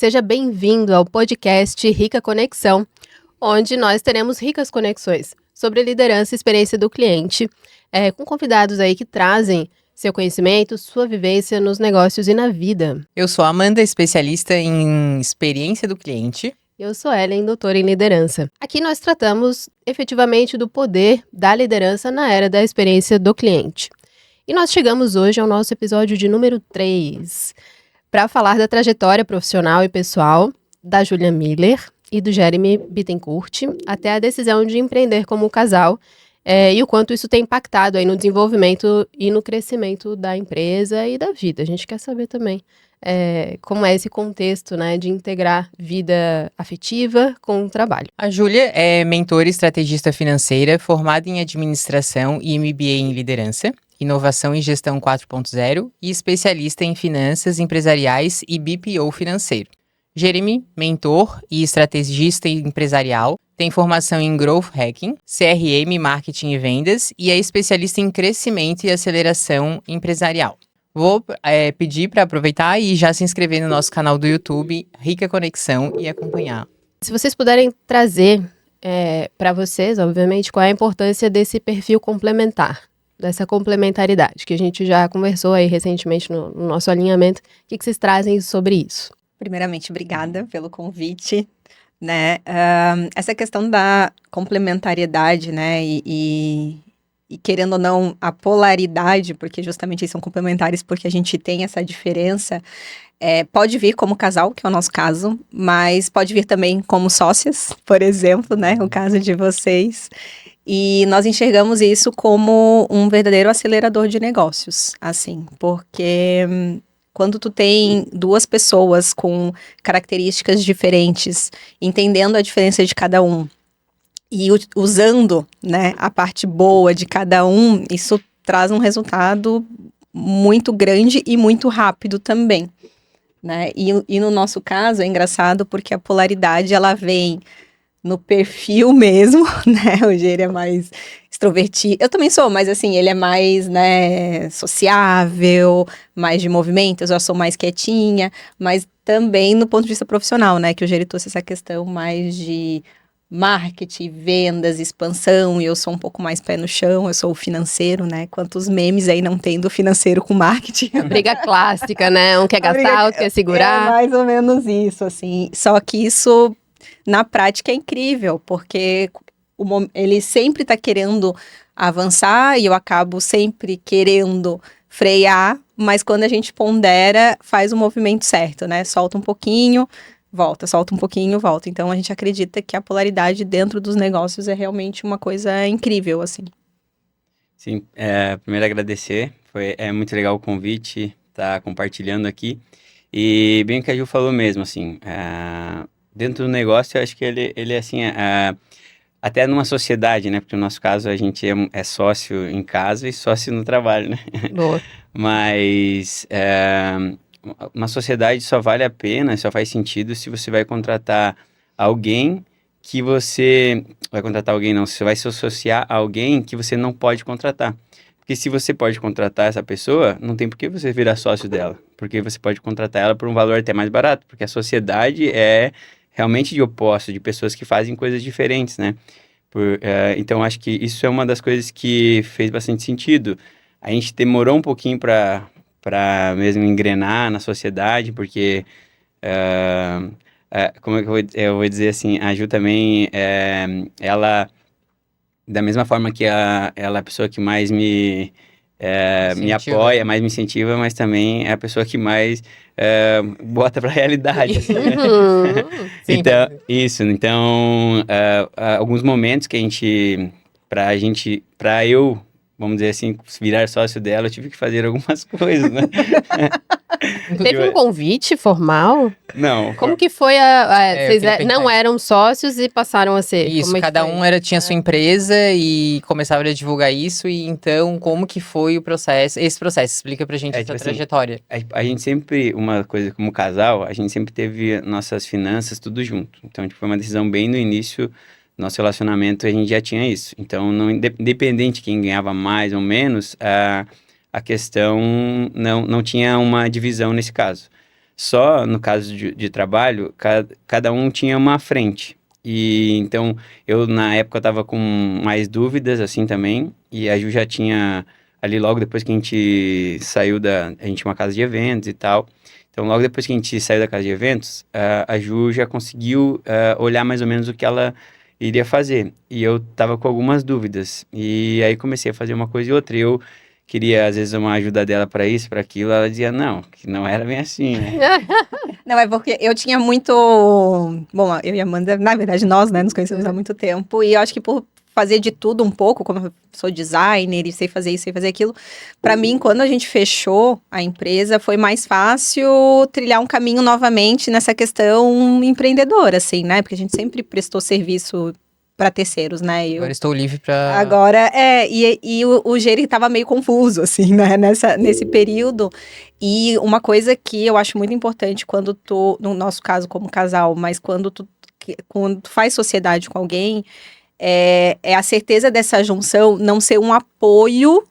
Seja bem-vindo ao podcast Rica Conexão, onde nós teremos ricas conexões sobre liderança e experiência do cliente, com convidados aí que trazem seu conhecimento, sua vivência nos negócios e na vida. Eu sou a Amanda, especialista em experiência do cliente. Eu sou Ellen, doutora em liderança. Aqui nós tratamos efetivamente do poder da liderança na era da experiência do cliente. E nós chegamos hoje ao nosso episódio de número 3, para falar da trajetória profissional e pessoal da Júlia Miller e do Jeremy Bittencourt, até a decisão de empreender como casal, e o quanto isso tem impactado aí no desenvolvimento e no crescimento da empresa e da vida. A gente quer saber também como é esse contexto, né, de integrar vida afetiva com o trabalho. A Júlia é mentora e estrategista financeira, formada em administração e MBA em liderança, inovação e gestão 4.0 e especialista em finanças empresariais e BPO financeiro. Jeremy, mentor e estrategista empresarial, tem formação em Growth Hacking, CRM, Marketing e Vendas e é especialista em crescimento e aceleração empresarial. Vou pedir para aproveitar e já se inscrever no nosso canal do YouTube, Rica Conexão, e acompanhar. Se vocês puderem trazer para vocês, obviamente, qual é a importância desse perfil complementar, dessa complementaridade, que a gente já conversou aí recentemente no nosso alinhamento. O que vocês trazem sobre isso? Primeiramente, obrigada pelo convite, né? Essa questão da complementariedade, né? E querendo ou não, a polaridade, porque justamente eles são complementares porque a gente tem essa diferença, pode vir como casal, que é o nosso caso, mas pode vir também como sócias, por exemplo, né? O caso de vocês. E nós enxergamos isso como um verdadeiro acelerador de negócios, assim, porque quando tu tem duas pessoas com características diferentes, entendendo a diferença de cada um e usando, né, a parte boa de cada um, isso traz um resultado muito grande e muito rápido também, né? E no nosso caso é engraçado porque a polaridade ela vem no perfil mesmo, né? O Gênero é mais extrovertido. Eu também sou, mas assim, ele é mais, né, sociável, mais de movimento, eu já sou mais quietinha, mas também no ponto de vista profissional, né? Que o Gênero trouxe essa questão mais de marketing, vendas, expansão, e eu sou um pouco mais pé no chão, eu sou o financeiro, né? Quantos memes aí não tem do financeiro com marketing? A briga clássica, né? Um quer gastar, outro quer segurar. É mais ou menos isso, assim. Só que isso na prática é incrível, porque ele sempre está querendo avançar e eu acabo sempre querendo frear, mas quando a gente pondera, faz o movimento certo, né? Solta um pouquinho, volta, solta um pouquinho, volta. Então a gente acredita que a polaridade dentro dos negócios é realmente uma coisa incrível, assim. Sim, primeiro agradecer, é muito legal o convite, estar compartilhando aqui. E bem o que a Ju falou mesmo, assim, dentro do negócio, eu acho que ele assim, até numa sociedade, né? Porque no nosso caso a gente é sócio em casa e sócio no trabalho, né? Boa. Mas uma sociedade só vale a pena, só faz sentido se você vai contratar alguém que você... Vai contratar alguém não, você vai se associar a alguém que você não pode contratar. Porque se você pode contratar essa pessoa, não tem por que você virar sócio dela. Porque você pode contratar ela por um valor até mais barato. Porque a sociedade é realmente de oposto, de pessoas que fazem coisas diferentes, né? Então, acho que isso é uma das coisas que fez bastante sentido. A gente demorou um pouquinho para mesmo engrenar na sociedade, porque... como é que eu vou dizer assim? A Ju também, ela... Da mesma forma que ela é a pessoa que mais me apoia, mais me incentiva, mas também é a pessoa que mais bota pra realidade. Assim, né? Então, isso. Então, alguns momentos que pra eu, vamos dizer assim, virar sócio dela, eu tive que fazer algumas coisas, né? Teve um convite formal? Não. Como que foi vocês não eram sócios e passaram a ser? Isso, como cada um tinha sua empresa e começaram a divulgar isso. E então, como que foi o processo? Esse processo, explica pra gente essa tipo assim, trajetória. A gente sempre, uma coisa como casal, a gente sempre teve nossas finanças tudo junto. Então, foi uma decisão bem no início do nosso relacionamento, a gente já tinha isso. Então, independente de quem ganhava mais ou menos, a questão não tinha uma divisão nesse caso. Só no caso de trabalho, cada um tinha uma frente. E então, eu na época estava com mais dúvidas assim também, e a Ju já tinha ali logo depois que a gente saiu a gente tinha uma casa de eventos e tal. Então, logo depois que a gente saiu da casa de eventos, a Ju já conseguiu olhar mais ou menos o que ela iria fazer. E eu tava com algumas dúvidas. E aí comecei a fazer uma coisa e outra. E eu queria, às vezes, uma ajuda dela para isso, para aquilo. Ela dizia, não, que não era bem assim, né? Não, é porque eu tinha muito. Bom, eu e a Amanda, na verdade, nós, né, nos conhecemos há muito tempo. E eu acho que por fazer de tudo um pouco, como eu sou designer e sei fazer isso, sei fazer aquilo, para mim, quando a gente fechou a empresa, foi mais fácil trilhar um caminho novamente nessa questão empreendedora, assim, né? Porque a gente sempre prestou serviço para terceiros, né? Agora estou livre para... Agora, e o Geri estava meio confuso, assim, né, nesse período. E uma coisa que eu acho muito importante quando no nosso caso como casal, mas quando tu faz sociedade com alguém, é a certeza dessa junção não ser um apoio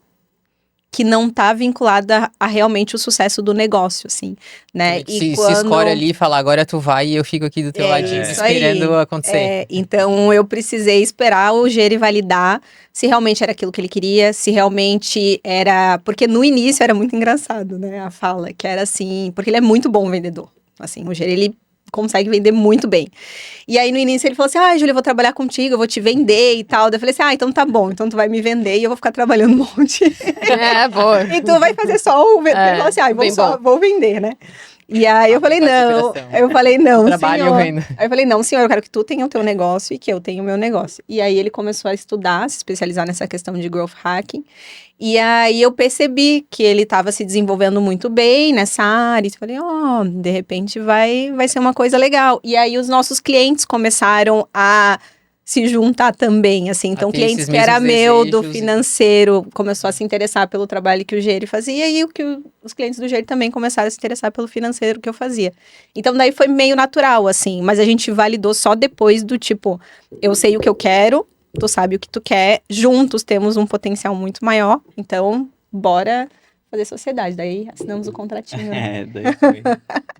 que não tá vinculada a realmente o sucesso do negócio, assim, né? Se escolhe ali e fala, agora tu vai e eu fico aqui do teu ladinho, esperando acontecer. Então, eu precisei esperar o Geri validar se realmente era aquilo que ele queria, se realmente era... Porque no início era muito engraçado, né, a fala, que era assim... Porque ele é muito bom vendedor. Assim, o Geri, ele consegue vender muito bem. E aí, no início, ele falou assim, Júlia, eu vou trabalhar contigo, eu vou te vender e tal. Daí eu falei assim, então tá bom, então tu vai me vender e eu vou ficar trabalhando um monte. Boa. E tu vai fazer só o vender. Ele falou assim, vou vender, né? E aí eu falei, não, Trabalho senhor. vendo. Aí eu falei, não, senhor, eu quero que tu tenha o teu negócio e que eu tenha o meu negócio. E aí ele começou a estudar, se especializar nessa questão de growth hacking. E aí eu percebi que ele estava se desenvolvendo muito bem nessa área. E eu falei, de repente vai ser uma coisa legal. E aí os nossos clientes começaram a se juntar também, assim. Então, clientes que era meu, do financeiro, começou a se interessar pelo trabalho que o Geri fazia, e os clientes do Geri também começaram a se interessar pelo financeiro que eu fazia. Então, daí foi meio natural, assim, mas a gente validou só depois do tipo, eu sei o que eu quero, tu sabe o que tu quer, juntos temos um potencial muito maior, então, bora fazer sociedade. Daí assinamos o contratinho. Né? Daí foi.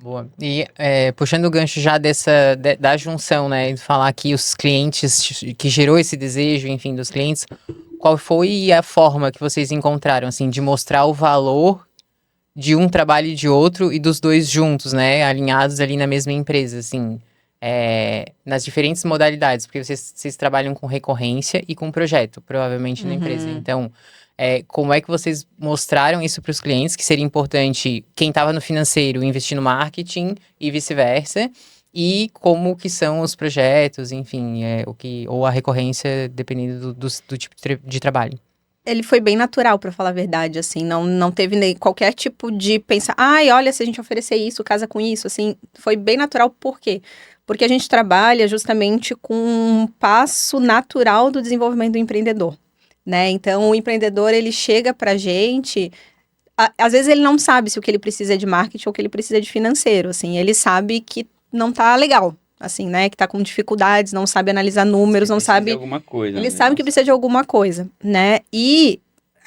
Boa. E puxando o gancho já da junção, né? De falar que os clientes, que gerou esse desejo, enfim, dos clientes, qual foi a forma que vocês encontraram, assim, de mostrar o valor de um trabalho e de outro e dos dois juntos, né? Alinhados ali na mesma empresa, assim, nas diferentes modalidades, porque vocês trabalham com recorrência e com projeto, provavelmente, na empresa. Então, como é que vocês mostraram isso para os clientes, que seria importante quem estava no financeiro investir no marketing e vice-versa, e como que são os projetos, enfim, ou a recorrência, dependendo do tipo de trabalho. Ele foi bem natural, para falar a verdade, assim, não teve nem qualquer tipo de pensar, olha, se a gente oferecer isso, casa com isso, assim, foi bem natural, por quê? Porque a gente trabalha justamente com um passo natural do desenvolvimento do empreendedor. Né? Então, o empreendedor, ele chega pra gente, às vezes ele não sabe se o que ele precisa é de marketing ou o que ele precisa é de financeiro, assim, ele sabe que não tá legal, assim, né, que tá com dificuldades, não sabe analisar números, não sabe... alguma coisa. Ele sabe que precisa de alguma coisa, né, e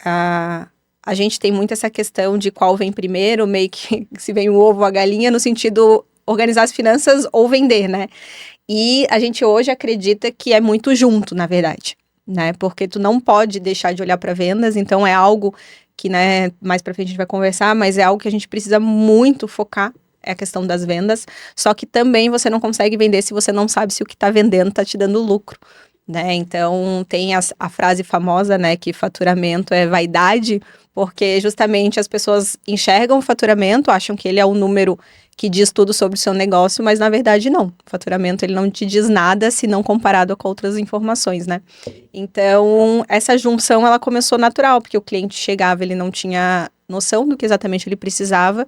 a gente tem muito essa questão de qual vem primeiro, meio que se vem o ovo ou a galinha, no sentido organizar as finanças ou vender, né, e a gente hoje acredita que é muito junto, na verdade. Né? Porque tu não pode deixar de olhar para vendas, então é algo que, né, mais para frente a gente vai conversar, mas é algo que a gente precisa muito focar, é a questão das vendas, só que também você não consegue vender se você não sabe se o que tá vendendo tá te dando lucro, né? Então tem a frase famosa, né, que faturamento é vaidade, porque justamente as pessoas enxergam o faturamento, acham que ele é um número que diz tudo sobre o seu negócio, mas na verdade não. O faturamento, ele não te diz nada se não comparado com outras informações, né? Então, essa junção, ela começou natural, porque o cliente chegava, ele não tinha noção do que exatamente ele precisava,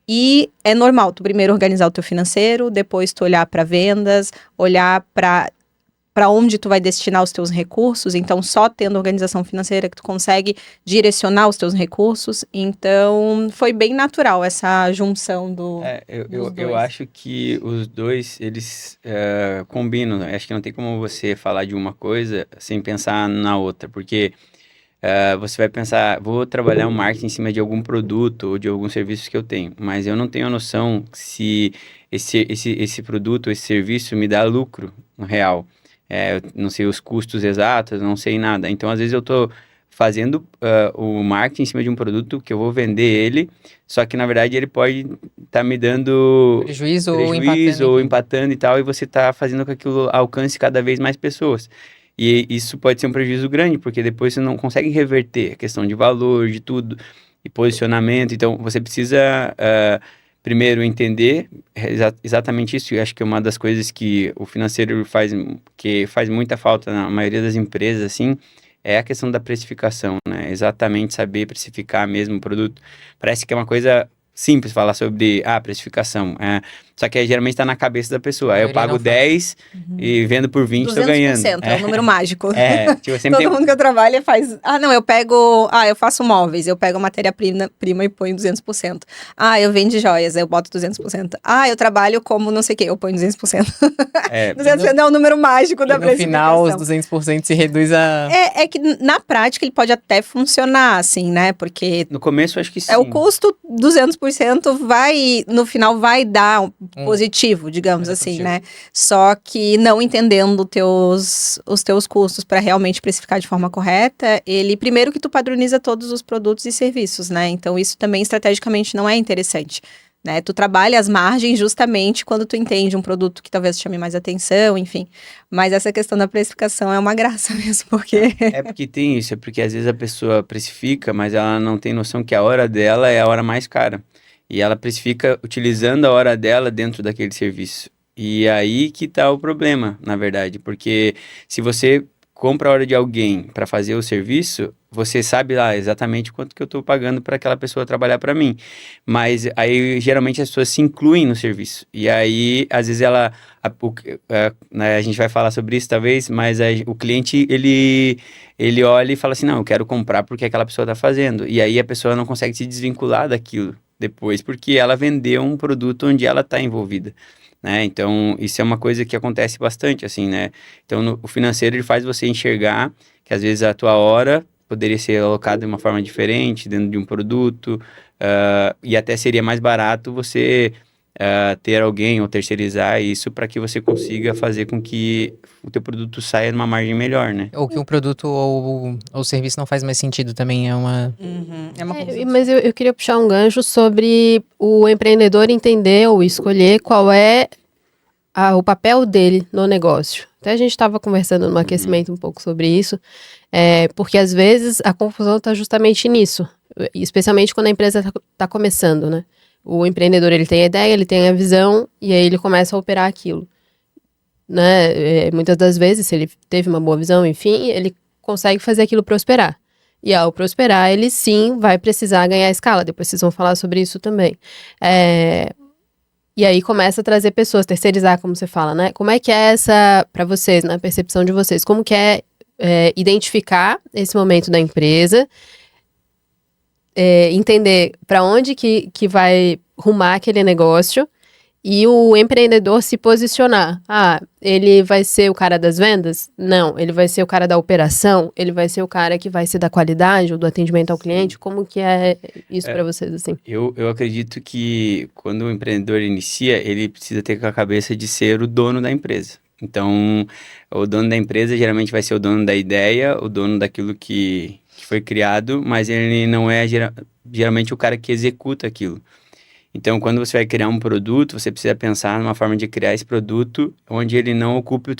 e é normal tu primeiro organizar o teu financeiro, depois tu olhar para vendas, olhar para onde tu vai destinar os teus recursos, então só tendo organização financeira que tu consegue direcionar os teus recursos, então foi bem natural essa junção dos dois. Eu acho que os dois, eles combinam, acho que não tem como você falar de uma coisa sem pensar na outra, porque você vai pensar, vou trabalhar um marketing em cima de algum produto ou de algum serviço que eu tenho, mas eu não tenho a noção se esse produto, esse serviço me dá lucro no real. Eu não sei os custos exatos, não sei nada. Então, às vezes eu estou fazendo o marketing em cima de um produto que eu vou vender ele, só que na verdade ele pode estar me dando Prejuízo prejuízo ou ou empatando. empatando e tal, e você está fazendo com que aquilo alcance cada vez mais pessoas. E isso pode ser um prejuízo grande, porque depois você não consegue reverter a questão de valor, de tudo, e posicionamento. Então, você precisa, primeiro, entender exatamente isso. E acho que é uma das coisas que o financeiro que faz muita falta na maioria das empresas, assim, é a questão da precificação, né? Exatamente saber precificar mesmo o produto. Parece que é uma coisa simples falar sobre precificação. Só que aí, geralmente está na cabeça da pessoa. A Aí eu maioria pago não faz. 10 e vendo por 20, estou ganhando. 200% é o número mágico. Tipo, sempre Todo mundo que eu trabalho faz. Não, eu faço móveis, eu pego a matéria-prima e ponho 200%. Eu vendo joias, eu boto 200%. Eu trabalho como não sei o quê, eu ponho 200%. É, 200% é o número mágico da E no final, os precificação. 200% se reduz a... É que na prática ele pode até funcionar, assim, né? Porque no começo, eu acho que sim. é o custo, 200% no final vai dar um positivo, digamos vai dar assim, positivo. né? Só que não entendendo os teus custos para realmente precificar de forma correta, primeiro que tu padroniza todos os produtos e serviços, né? Então isso também estrategicamente não é interessante. Né? Tu trabalha as margens justamente quando tu entende um produto que talvez chame mais atenção, enfim. Mas essa questão da precificação é uma graça mesmo, porque... É porque tem isso, é porque às vezes a pessoa precifica, mas ela não tem noção que a hora dela é a hora mais cara. E ela precifica utilizando a hora dela dentro daquele serviço. E aí que tá o problema, na verdade, porque se você compra a hora de alguém para fazer o serviço, você sabe lá exatamente quanto que eu estou pagando para aquela pessoa trabalhar para mim. Mas aí geralmente as pessoas se incluem no serviço. E aí, às vezes né, a gente vai falar sobre isso talvez, mas o cliente ele olha e fala assim, não, eu quero comprar porque aquela pessoa está fazendo. E aí a pessoa não consegue se desvincular daquilo depois, porque ela vendeu um produto onde ela está envolvida. Né? Então, isso é uma coisa que acontece bastante, assim, né? Então, o financeiro, ele faz você enxergar que, às vezes, a tua hora poderia ser alocada de uma forma diferente, dentro de um produto, e até seria mais barato você ter alguém ou terceirizar isso para que você consiga fazer com que o teu produto saia numa margem melhor, né? Ou que o produto ou o serviço não faz mais sentido também, é uma... é uma confusão. Mas eu queria puxar um gancho sobre o empreendedor entender ou escolher qual é o papel dele no negócio. Até a gente estava conversando no aquecimento um pouco sobre isso, porque às vezes a confusão está justamente nisso, especialmente quando a empresa está começando, né? O empreendedor, ele tem a ideia, ele tem a visão, e aí ele começa a operar aquilo. Né? Muitas das vezes, se ele teve uma boa visão, enfim, ele consegue fazer aquilo prosperar. E ao prosperar, ele sim vai precisar ganhar escala. Depois vocês vão falar sobre isso também. E aí começa a trazer pessoas, terceirizar, como você fala, né? Como é que é para vocês, na percepção de vocês, como que é identificar esse momento da empresa, entender para onde que vai rumar aquele negócio e o empreendedor se posicionar. Ele vai ser o cara das vendas? Não. Ele vai ser o cara da operação? Ele vai ser o cara que vai ser da qualidade ou do atendimento ao cliente? Como que é isso para vocês, assim? Eu acredito que quando o empreendedor inicia, ele precisa ter com a cabeça de ser o dono da empresa. Então, o dono da empresa geralmente vai ser o dono da ideia, o dono daquilo que foi criado, mas ele não é geralmente o cara que executa aquilo. Então, quando você vai criar um produto, você precisa pensar numa forma de criar esse produto onde ele não ocupe o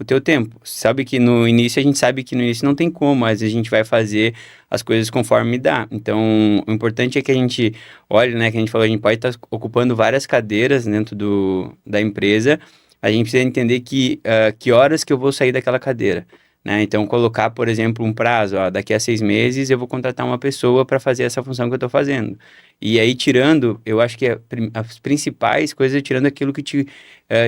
teu tempo. Sabe que no início, a gente sabe que no início não tem como, mas a gente vai fazer as coisas conforme dá. Então, o importante é que a gente olhe, né, que a gente falou, a gente pode estar ocupando várias cadeiras dentro da empresa, a gente precisa entender que horas que eu vou sair daquela cadeira. Né? Então, colocar, por exemplo, um prazo, daqui a 6 meses eu vou contratar uma pessoa para fazer essa função que eu estou fazendo. E aí, tirando, eu acho que as principais coisas é tirando aquilo que te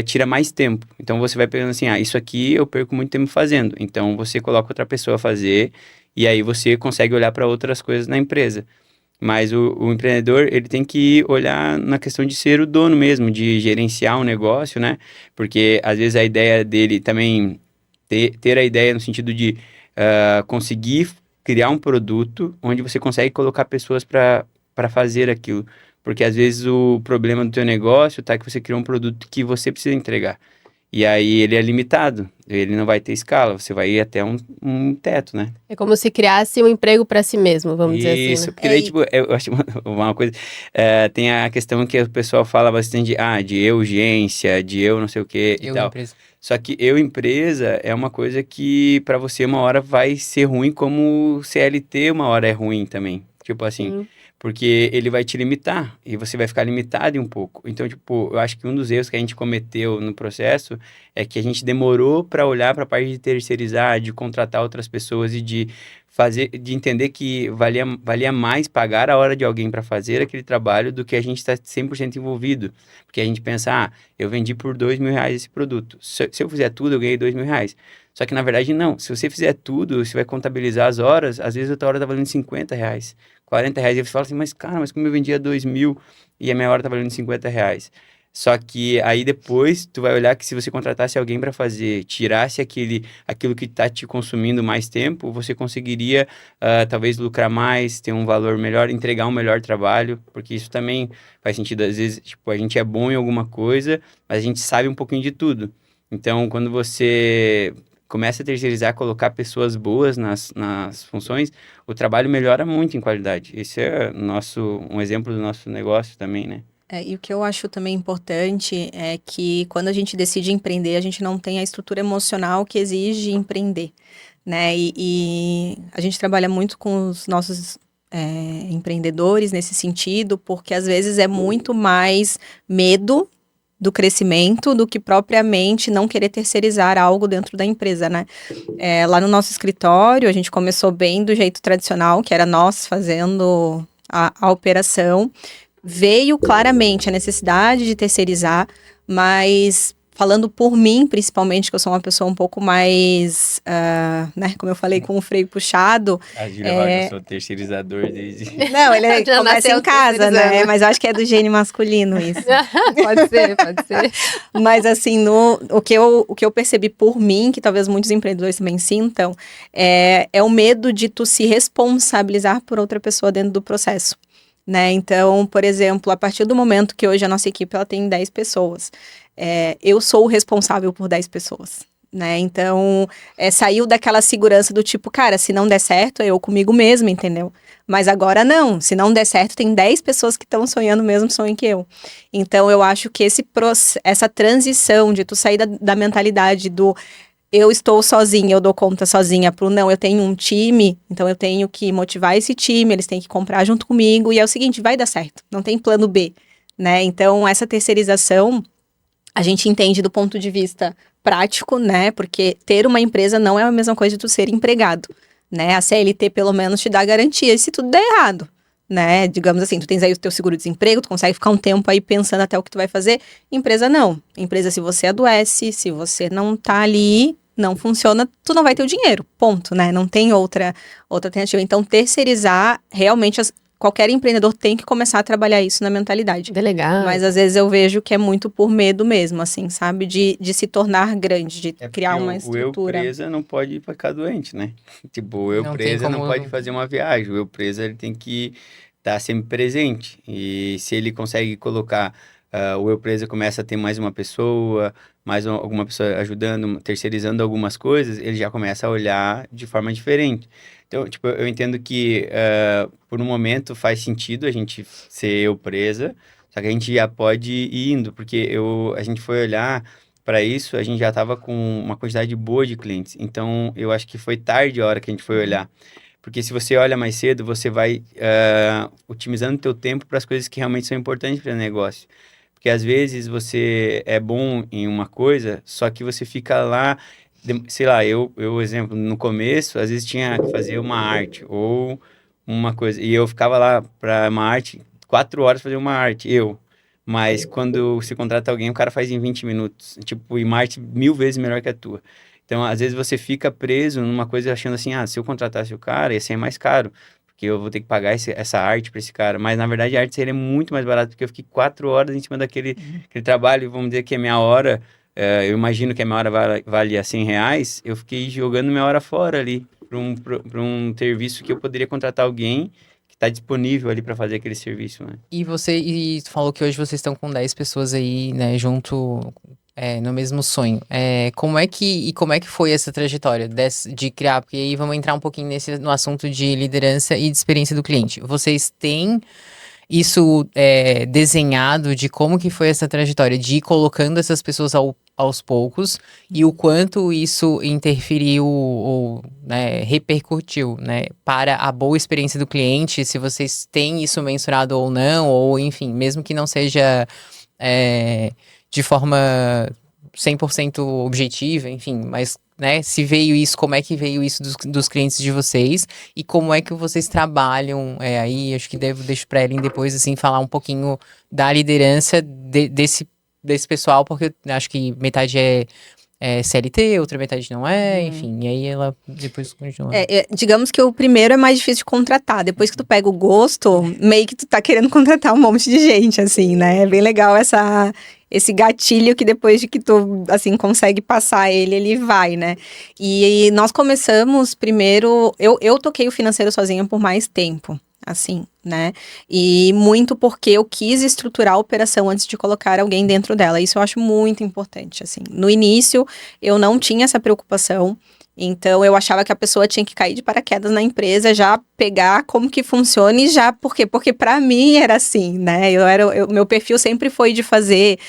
tira mais tempo. Então, você vai pegando assim, isso aqui eu perco muito tempo fazendo. Então, você coloca outra pessoa a fazer e aí você consegue olhar para outras coisas na empresa. Mas o empreendedor, ele tem que olhar na questão de ser o dono mesmo, de gerenciar um negócio, né? Porque, às vezes, a ideia dele também... Ter a ideia no sentido de conseguir criar um produto onde você consegue colocar pessoas para fazer aquilo. Porque às vezes o problema do teu negócio tá que você criou um produto que você precisa entregar. E aí ele é limitado, ele não vai ter escala, você vai ir até um teto, né? É como se criasse um emprego para si mesmo, vamos dizer assim, Isso, né? porque daí, tipo, eu acho uma coisa, tem a questão que o pessoal fala bastante de eu urgência, de eu não sei o que e Eu, tal. empresa. Só que eu empresa é uma coisa que pra você uma hora vai ser ruim, como CLT uma hora é ruim também. Tipo assim, Sim. porque ele vai te limitar e você vai ficar limitado um pouco. Então, tipo, eu acho que um dos erros que a gente cometeu no processo é que a gente demorou para olhar para a parte de terceirizar, de contratar outras pessoas e de fazer, de entender que valia mais pagar a hora de alguém para fazer aquele trabalho do que a gente estar 100% envolvido. Porque a gente pensa, eu vendi por R$ 2.000 esse produto. Se eu fizer tudo, eu ganhei R$ 2.000. Só que na verdade não. Se você fizer tudo, você vai contabilizar as horas, às vezes a tua hora tá valendo R$ 50, R$ 40. E você fala assim, mas cara, mas como eu vendia 2.000 e a minha hora tá valendo R$ 50? Só que aí depois tu vai olhar que se você contratasse alguém para fazer, tirasse aquilo que tá te consumindo mais tempo, você conseguiria talvez lucrar mais, ter um valor melhor, entregar um melhor trabalho, porque isso também faz sentido. Às vezes, tipo, a gente é bom em alguma coisa, mas a gente sabe um pouquinho de tudo. Então, quando você começa a terceirizar, colocar pessoas boas nas funções, o trabalho melhora muito em qualidade. Esse é um exemplo do nosso negócio também, né? E o que eu acho também importante é que quando a gente decide empreender, a gente não tem a estrutura emocional que exige empreender, né? E a gente trabalha muito com os nossos empreendedores nesse sentido, porque às vezes é muito mais medo do crescimento do que propriamente não querer terceirizar algo dentro da empresa, né? Lá no nosso escritório, a gente começou bem do jeito tradicional, que era nós fazendo a operação. Veio claramente a necessidade de terceirizar, mas falando por mim, principalmente, que eu sou uma pessoa um pouco mais, né, como eu falei, com o freio puxado. A Júlia fala que eu sou terceirizador desde... Não, ele Já começa nasceu em casa, né? terceirizando. Mas eu acho que é do gene masculino isso. Pode ser, pode ser. Mas assim, o que eu percebi por mim, que talvez muitos empreendedores também sintam, é o medo de tu se responsabilizar por outra pessoa dentro do processo. Né? Então, por exemplo, a partir do momento que hoje a nossa equipe ela tem 10 pessoas, eu sou o responsável por 10 pessoas. Né? Então, saiu daquela segurança do tipo, cara, se não der certo, é eu comigo mesma, entendeu? Mas agora não, se não der certo, tem 10 pessoas que estão sonhando o mesmo sonho que eu. Então, eu acho que essa transição de tu sair da mentalidade do eu estou sozinha, eu dou conta sozinha, pro não, eu tenho um time, então eu tenho que motivar esse time, eles têm que comprar junto comigo, e é o seguinte, vai dar certo, não tem plano B, né? Então, essa terceirização, a gente entende do ponto de vista prático, né? Porque ter uma empresa não é a mesma coisa de tu ser empregado, né? A CLT, pelo menos, te dá garantia, e se tudo der errado, né? Digamos assim, tu tens aí o teu seguro-desemprego, tu consegue ficar um tempo aí pensando até o que tu vai fazer. Empresa não. Empresa, se você adoece, se você não tá ali, não funciona, tu não vai ter o dinheiro, ponto, né? Não tem outra alternativa. Então, terceirizar, realmente, qualquer empreendedor tem que começar a trabalhar isso na mentalidade. Delegar. Mas, às vezes, eu vejo que é muito por medo mesmo, assim, sabe? De se tornar grande, de criar uma estrutura. O eu presa não pode ficar doente, né? Tipo, o eu Não tem presa não como- pode fazer uma viagem. O eu presa, ele tem que estar sempre presente. E se ele consegue colocar... o eu presa começa a ter mais uma pessoa, alguma pessoa ajudando, terceirizando algumas coisas, ele já começa a olhar de forma diferente. Então, tipo, eu entendo que por um momento faz sentido a gente ser eu presa, só que a gente já pode ir indo, porque a gente foi olhar para isso, a gente já estava com uma quantidade boa de clientes. Então, eu acho que foi tarde a hora que a gente foi olhar. Porque se você olha mais cedo, você vai otimizando o teu tempo para as coisas que realmente são importantes para o negócio. Porque às vezes você é bom em uma coisa, só que você fica lá, sei lá, exemplo, no começo, às vezes tinha que fazer uma arte ou uma coisa, e eu ficava lá para uma arte, 4 horas fazer uma arte, Mas quando você contrata alguém, o cara faz em 20 minutos, tipo, e uma arte 1000 vezes melhor que a tua. Então, às vezes você fica preso numa coisa achando assim, se eu contratasse o cara, ia ser mais caro, porque eu vou ter que pagar essa arte para esse cara. Mas, na verdade, a arte seria muito mais barata, porque eu fiquei 4 horas em cima daquele trabalho, vamos dizer que a minha hora, eu imagino que a minha hora valia R$ 100, eu fiquei jogando minha hora fora ali, pra um serviço que eu poderia contratar alguém que está disponível ali para fazer aquele serviço, né? E tu falou que hoje vocês estão com 10 pessoas aí, né, junto, no mesmo sonho. Como é que foi essa trajetória de criar? Porque aí vamos entrar um pouquinho no assunto de liderança e de experiência do cliente. Vocês têm isso desenhado de como que foi essa trajetória, de ir colocando essas pessoas aos poucos e o quanto isso interferiu ou, né, repercutiu, né, para a boa experiência do cliente, se vocês têm isso mensurado ou não, ou enfim, mesmo que não seja de forma 100% objetiva, enfim, mas, né, se veio isso, como é que veio isso dos clientes de vocês e como é que vocês trabalham aí, acho que deixo para Ellen depois, assim, falar um pouquinho da liderança desse pessoal, porque eu acho que metade é CLT, outra metade não é, enfim, e aí ela depois continua. Digamos que o primeiro é mais difícil de contratar. Depois que tu pega o gosto, meio que tu tá querendo contratar um monte de gente, assim, né? É bem legal esse gatilho que depois de que tu, assim, consegue passar ele vai, né? E nós começamos primeiro... Eu toquei o financeiro sozinha por mais tempo, assim, né? E muito porque eu quis estruturar a operação antes de colocar alguém dentro dela. Isso eu acho muito importante, assim. No início, eu não tinha essa preocupação. Então, eu achava que a pessoa tinha que cair de paraquedas na empresa, já pegar como que funciona e já... Por quê? Porque para mim era assim, né? Meu perfil sempre foi de fazer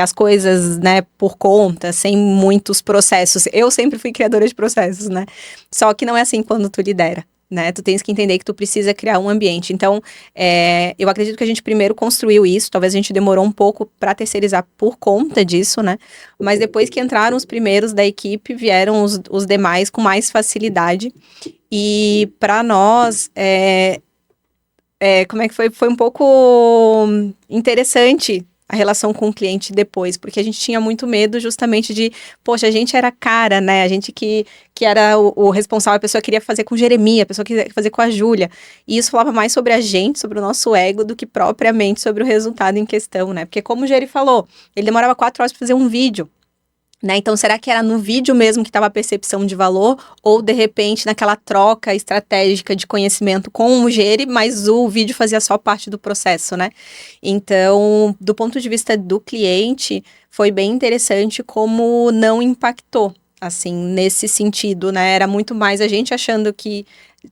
as coisas, né, por conta, sem muitos processos. Eu sempre fui criadora de processos, né? Só que não é assim quando tu lidera, né? Tu tens que entender que tu precisa criar um ambiente. Então, eu acredito que a gente primeiro construiu isso, talvez a gente demorou um pouco para terceirizar por conta disso, né? Mas depois que entraram os primeiros da equipe, vieram os demais com mais facilidade. E para nós, como é que foi? Foi um pouco interessante a relação com o cliente depois, porque a gente tinha muito medo justamente de, poxa, a gente era cara, né? A gente que era o responsável, a pessoa queria fazer com Jeremias, a pessoa queria fazer com a Júlia. E isso falava mais sobre a gente, sobre o nosso ego, do que propriamente sobre o resultado em questão, né? Porque como o Jerry falou, ele demorava 4 horas para fazer um vídeo. Né? Então, será que era no vídeo mesmo que estava a percepção de valor? Ou, de repente, naquela troca estratégica de conhecimento com o Gere, mas o vídeo fazia só parte do processo, né? Então, do ponto de vista do cliente, foi bem interessante como não impactou, assim, nesse sentido, né? Era muito mais a gente achando que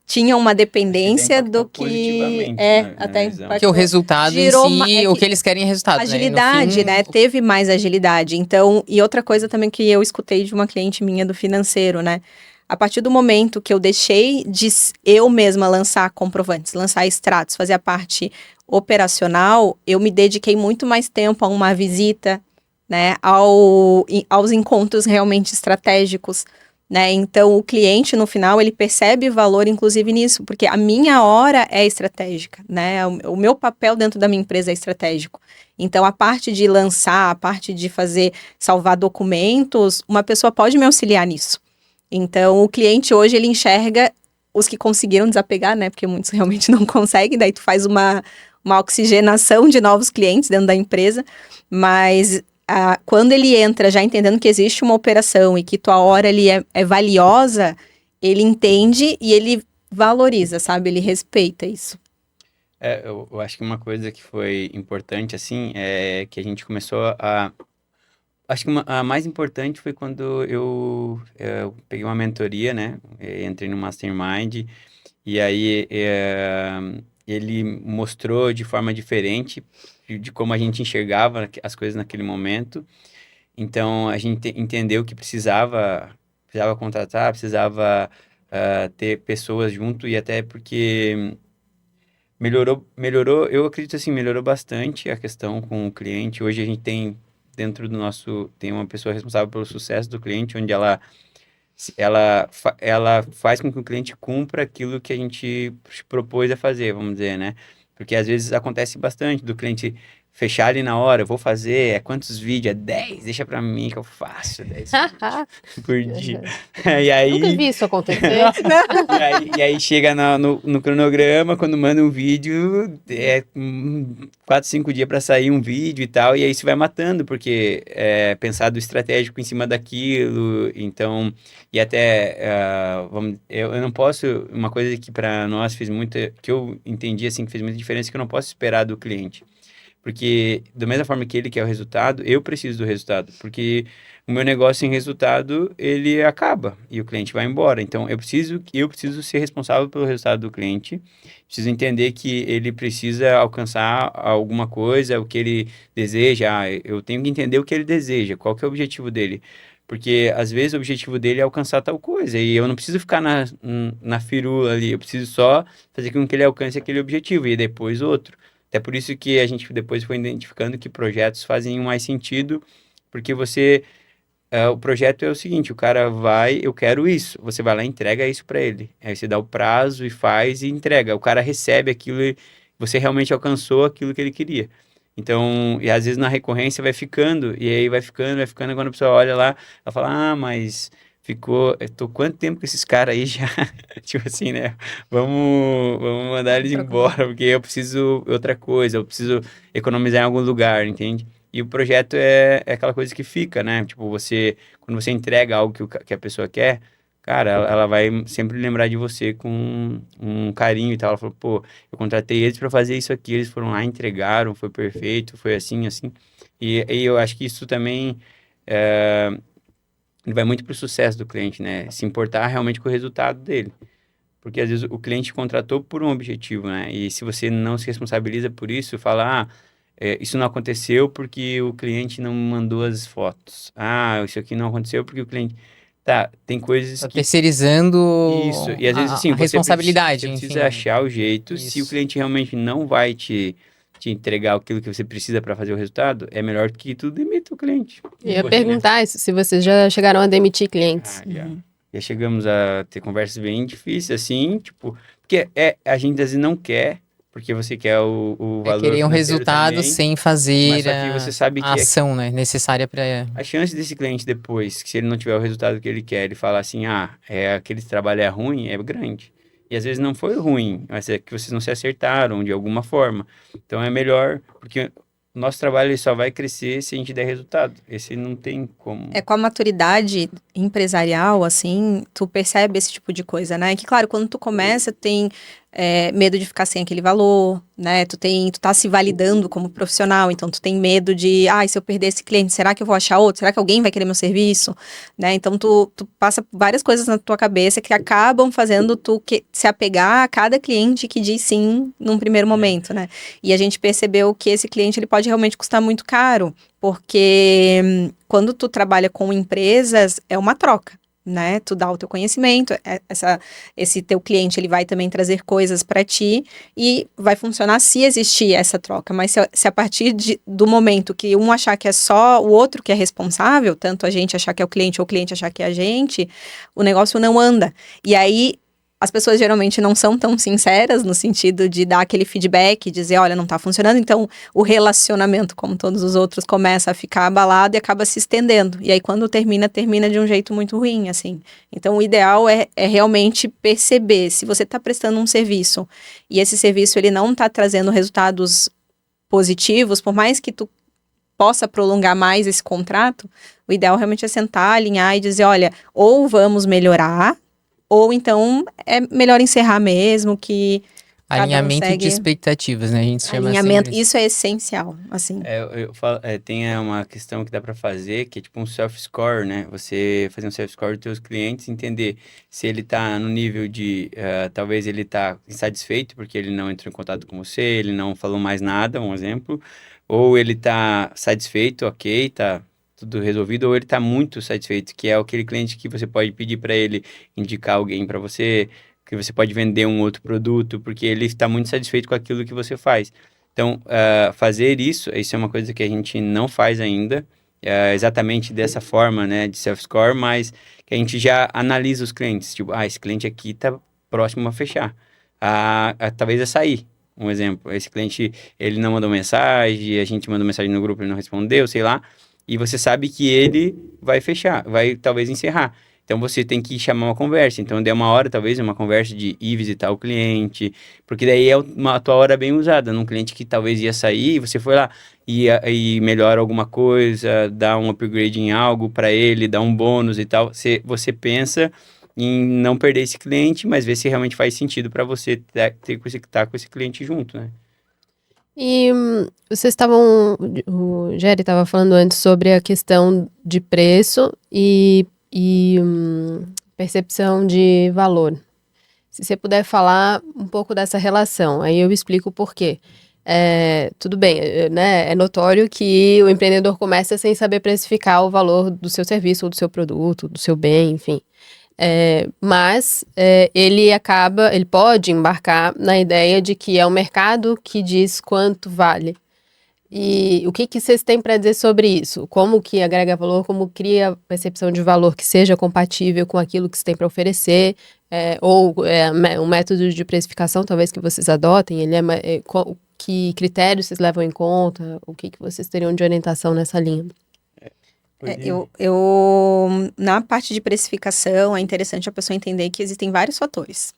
tinha uma dependência do que positivamente, até visão. impactou. Que o resultado em si, o que eles querem é resultado, agilidade, né? No fim, Teve mais agilidade. Então, e outra coisa também que eu escutei de uma cliente minha do financeiro, né? A partir do momento que eu deixei de eu mesma lançar comprovantes, lançar extratos, fazer a parte operacional, eu me dediquei muito mais tempo a uma visita, né? Aos encontros realmente estratégicos, né? Então, o cliente, no final, ele percebe valor, inclusive, nisso, porque a minha hora é estratégica, né? O meu papel dentro da minha empresa é estratégico. Então, a parte de lançar, a parte de salvar documentos, uma pessoa pode me auxiliar nisso. Então, o cliente hoje, ele enxerga os que conseguiram desapegar, né? Porque muitos realmente não conseguem, daí tu faz uma oxigenação de novos clientes dentro da empresa, mas quando ele entra já entendendo que existe uma operação e que tua hora ali é valiosa, ele entende e ele valoriza, sabe? Ele respeita isso. Eu acho que uma coisa que foi importante, assim, é que a gente começou Acho que a mais importante foi quando eu peguei uma mentoria, né? Entrei no Mastermind e aí ele mostrou de forma diferente de como a gente enxergava as coisas naquele momento. Então, a gente entendeu que precisava contratar, precisava ter pessoas junto e até porque melhorou, eu acredito assim, melhorou bastante a questão com o cliente. Hoje a gente tem dentro do tem uma pessoa responsável pelo sucesso do cliente, onde ela faz com que o cliente cumpra aquilo que a gente propôs a fazer, vamos dizer, né? Porque às vezes acontece bastante do cliente fechar ali na hora, eu vou fazer, quantos vídeos? É 10, deixa pra mim que eu faço 10 vídeos por dia. E aí, Nunca vi isso acontecer. e aí chega no cronograma, quando manda um vídeo, 4, 5 dias pra sair um vídeo e tal, e aí você vai matando, porque é pensado estratégico em cima daquilo, então, e até, eu não posso, uma coisa que pra nós fez muita, que eu entendi assim, que fez muita diferença, que eu não posso esperar do cliente. Porque, da mesma forma que ele quer o resultado, eu preciso do resultado. Porque o meu negócio sem resultado, ele acaba e o cliente vai embora. Então, eu preciso ser responsável pelo resultado do cliente. Preciso entender que ele precisa alcançar alguma coisa, o que ele deseja. Eu tenho que entender o que ele deseja, qual que é o objetivo dele. Porque, às vezes, o objetivo dele é alcançar tal coisa. E eu não preciso ficar na firula ali. Eu preciso só fazer com que ele alcance aquele objetivo e depois outro. Até por isso que a gente depois foi identificando que projetos fazem mais sentido, porque o projeto é o seguinte, o cara vai, eu quero isso, você vai lá e entrega isso para ele. Aí você dá o prazo e faz e entrega. O cara recebe aquilo e você realmente alcançou aquilo que ele queria. Então, e às vezes na recorrência vai ficando, e aí vai ficando, quando a pessoa olha lá, ela fala, mas eu tô quanto tempo com esses caras aí já? Tipo assim, né? Vamos mandar eles embora, porque eu preciso outra coisa, eu preciso economizar em algum lugar, entende? E o projeto é aquela coisa que fica, né? Tipo, quando você entrega algo que a pessoa quer, cara, ela vai sempre lembrar de você com um carinho e tal. Ela falou, pô, eu contratei eles para fazer isso aqui, eles foram lá, entregaram, foi perfeito, foi assim, assim. E eu acho que isso também ele vai muito pro sucesso do cliente, né? Se importar realmente com o resultado dele. Porque às vezes o cliente contratou por um objetivo, né? E se você não se responsabiliza por isso, fala, isso não aconteceu porque o cliente não mandou as fotos. Isso aqui não aconteceu porque o cliente... Tá, tem coisas Tá que... terceirizando Isso, e às vezes assim, a responsabilidade, você enfim. precisa achar o jeito. Se o Isso. cliente realmente não vai te entregar aquilo que você precisa para fazer o resultado, é melhor que tu demita o cliente. Eu ia perguntar se vocês já chegaram a demitir clientes. Já chegamos a ter conversas bem difíceis, assim, tipo, porque a gente às vezes não quer, porque você quer o valor Querer um financeiro resultado também, sem fazer mas só que você sabe a que ação, né, necessária para... a chance desse cliente depois, que se ele não tiver o resultado que ele quer, ele falar assim, aquele trabalho é ruim, é grande. E às vezes não foi ruim, mas é que vocês não se acertaram de alguma forma. Então é melhor, porque o nosso trabalho ele só vai crescer se a gente der resultado. Esse não tem como. Com a maturidade empresarial, assim, tu percebe esse tipo de coisa, né? Que, claro, quando tu começa, tem medo de ficar sem aquele valor, né? Tu tá se validando como profissional, então tu tem medo de, se eu perder esse cliente, será que eu vou achar outro? Será que alguém vai querer meu serviço? Né? Então tu passa várias coisas na tua cabeça que acabam fazendo tu se apegar a cada cliente que diz sim num primeiro momento, né? E a gente percebeu que esse cliente, ele pode realmente custar muito caro, porque quando tu trabalha com empresas, é uma troca, né? Tu dá o teu conhecimento, esse teu cliente, ele vai também trazer coisas para ti e vai funcionar se existir essa troca. Mas se a partir do momento que um achar que é só o outro que é responsável, tanto a gente achar que é o cliente ou o cliente achar que é a gente, o negócio não anda. E aí as pessoas geralmente não são tão sinceras no sentido de dar aquele feedback, dizer, olha, não tá funcionando, então o relacionamento, como todos os outros, começa a ficar abalado e acaba se estendendo. E aí quando termina de um jeito muito ruim, assim. Então o ideal é realmente perceber se você tá prestando um serviço e esse serviço ele não tá trazendo resultados positivos, por mais que tu possa prolongar mais esse contrato, o ideal realmente é sentar, alinhar e dizer, olha, ou vamos melhorar, ou então é melhor encerrar mesmo, que Alinhamento de expectativas, né? A gente chama alinhamento, sempre isso é essencial, assim. Eu falo, tem uma questão que dá para fazer, que é tipo um self-score, né? Você fazer um self-score dos seus clientes, entender se ele tá no nível de, talvez ele tá insatisfeito porque ele não entrou em contato com você, ele não falou mais nada, um exemplo, ou ele tá satisfeito, ok, tá tudo resolvido, ou ele tá muito satisfeito, que é aquele cliente que você pode pedir para ele indicar alguém para você, que você pode vender um outro produto, porque ele está muito satisfeito com aquilo que você faz. Então, fazer isso é uma coisa que a gente não faz ainda, exatamente dessa forma, né, de self-score, mas que a gente já analisa os clientes. Tipo, esse cliente aqui está próximo a fechar. Talvez a sair. Um exemplo, esse cliente, ele não mandou mensagem, a gente mandou mensagem no grupo, ele não respondeu, sei lá, e você sabe que ele vai fechar, vai talvez encerrar. Então, você tem que chamar uma conversa. Então, dê uma hora, talvez, uma conversa de ir visitar o cliente, porque daí é a tua hora bem usada, num cliente que talvez ia sair, você foi lá e melhora alguma coisa, dá um upgrade em algo para ele, dá um bônus e tal. Você pensa em não perder esse cliente, mas ver se realmente faz sentido para você tá com esse cliente junto, né? E vocês o Jerry estava falando antes sobre a questão de preço e percepção de valor. Se você puder falar um pouco dessa relação, aí eu explico o porquê. Tudo bem, né? É notório que o empreendedor começa sem saber precificar o valor do seu serviço ou do seu produto, do seu bem, enfim. Mas ele pode embarcar na ideia de que é o mercado que diz quanto vale. E o que vocês têm para dizer sobre isso? Como que agrega valor, como cria percepção de valor que seja compatível com aquilo que você tem para oferecer, um método de precificação talvez que vocês adotem, que critérios vocês levam em conta, o que vocês teriam de orientação nessa linha? Na parte de precificação, é interessante a pessoa entender que existem vários fatores,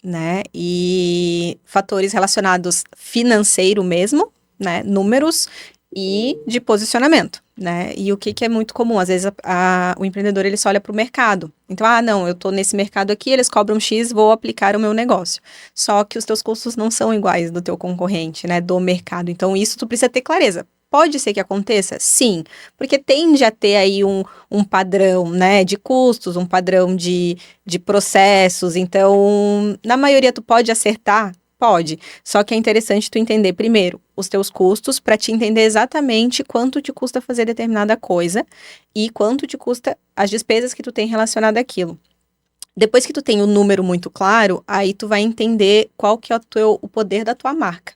né? E fatores relacionados financeiro mesmo, né? Números e de posicionamento, né? E o que é muito comum, às vezes o empreendedor ele só olha para o mercado. Então, não, eu estou nesse mercado aqui, eles cobram X, vou aplicar o meu negócio. Só que os teus custos não são iguais do teu concorrente, né? Do mercado. Então, isso tu precisa ter clareza. Pode ser que aconteça? Sim, porque tende a ter aí um padrão, né, de custos, um padrão de processos, então, na maioria tu pode acertar? Pode, só que é interessante tu entender primeiro os teus custos para te entender exatamente quanto te custa fazer determinada coisa e quanto te custa as despesas que tu tem relacionada àquilo. Depois que tu tem o número muito claro, aí tu vai entender qual que é o poder da tua marca.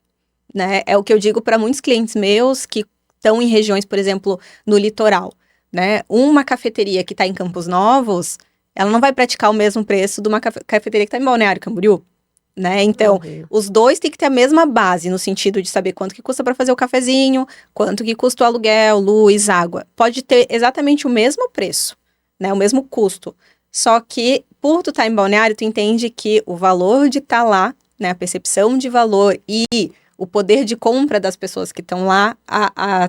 Né? É o que eu digo para muitos clientes meus que estão em regiões, por exemplo, no litoral, né? Uma cafeteria que está em Campos Novos, ela não vai praticar o mesmo preço de uma cafeteria que está em Balneário Camboriú, né? Então, os dois têm que ter a mesma base, no sentido de saber quanto que custa para fazer o cafezinho, quanto que custa o aluguel, luz, água. Pode ter exatamente o mesmo preço, né? O mesmo custo. Só que, por tu estar em Balneário, tu entende que o valor de estar lá, né? A percepção de valor e o poder de compra das pessoas que estão lá,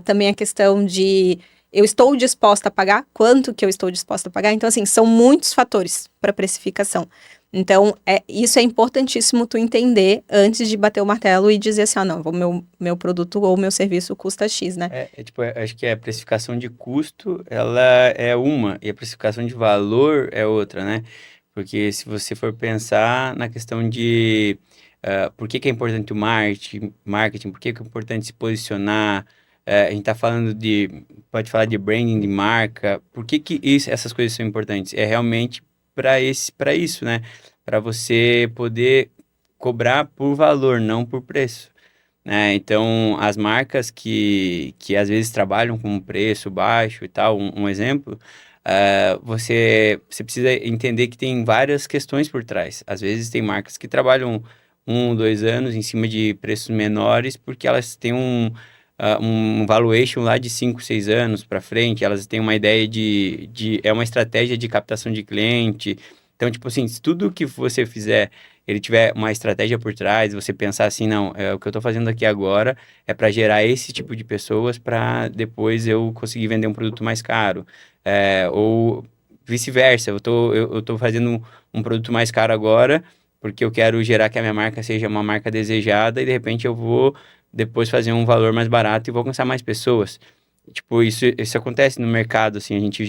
também a questão de eu estou disposta a pagar, quanto que eu estou disposta a pagar. Então, assim, são muitos fatores para precificação. Então, isso é importantíssimo tu entender antes de bater o martelo e dizer assim, não, meu produto ou meu serviço custa X, né? Acho que a precificação de custo, ela é uma, e a precificação de valor é outra, né? Porque se você for pensar na questão de por que é importante o marketing, por que é importante se posicionar, a gente está falando pode falar de branding, de marca, por que essas coisas são importantes? É realmente para isso, né? Para você poder cobrar por valor, não por preço. Né? Então, as marcas que às vezes trabalham com um preço baixo e tal, um exemplo, você precisa entender que tem várias questões por trás. Às vezes tem marcas que trabalham 2 anos em cima de preços menores porque elas têm um valuation lá de 5, 6 anos para frente, elas têm uma ideia é uma estratégia de captação de cliente. Então, tipo assim, se tudo que você fizer, ele tiver uma estratégia por trás, você pensar assim, não, o que eu estou fazendo aqui agora é para gerar esse tipo de pessoas para depois eu conseguir vender um produto mais caro. Ou vice-versa, eu tô fazendo um produto mais caro agora porque eu quero gerar que a minha marca seja uma marca desejada e de repente eu vou depois fazer um valor mais barato e vou alcançar mais pessoas. Tipo, isso acontece no mercado, assim, a gente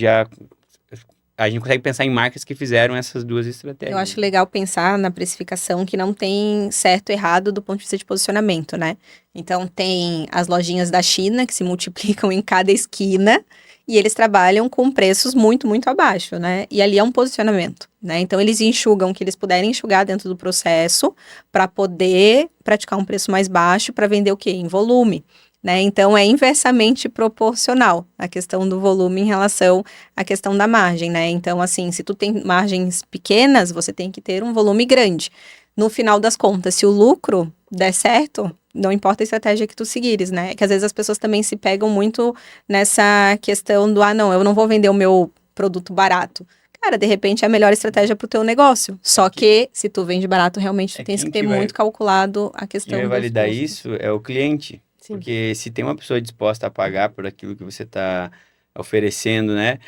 consegue pensar em marcas que fizeram essas duas estratégias. Eu acho legal pensar na precificação que não tem certo e errado do ponto de vista de posicionamento, né? Então, tem as lojinhas da China que se multiplicam em cada esquina e eles trabalham com preços muito, muito abaixo, né? E ali é um posicionamento, né? Então, eles enxugam o que eles puderem enxugar dentro do processo para poder praticar um preço mais baixo para vender o quê? Em volume. Né? Então, é inversamente proporcional a questão do volume em relação à questão da margem, né? Então, assim, se tu tem margens pequenas, você tem que ter um volume grande, no final das contas, se o lucro der certo, não importa a estratégia que tu seguires, né? Que às vezes as pessoas também se pegam muito nessa questão do, não, eu não vou vender o meu produto barato. Cara, de repente é a melhor estratégia pro teu negócio. Só que, se tu vende barato, realmente tu tens que ter muito calculado a questão Quem vai dos validar custos. isso é o cliente. Sim. Porque se tem uma pessoa disposta a pagar por aquilo que você está oferecendo, né?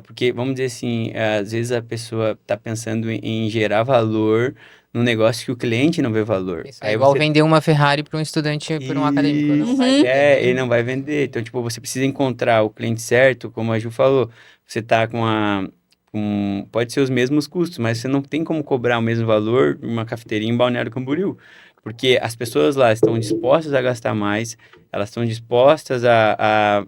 Porque, vamos dizer assim, às vezes a pessoa está pensando em gerar valor no negócio que o cliente não vê valor. Isso é igual você... vender uma Ferrari para um estudante, para um acadêmico. Não Isso, vai vender. ele não vai vender. Então, tipo, você precisa encontrar o cliente certo, como a Ju falou. Você tá pode ser os mesmos custos, mas você não tem como cobrar o mesmo valor numa cafeteria em Balneário Camboriú. Porque as pessoas lá estão dispostas a gastar mais, elas estão dispostas a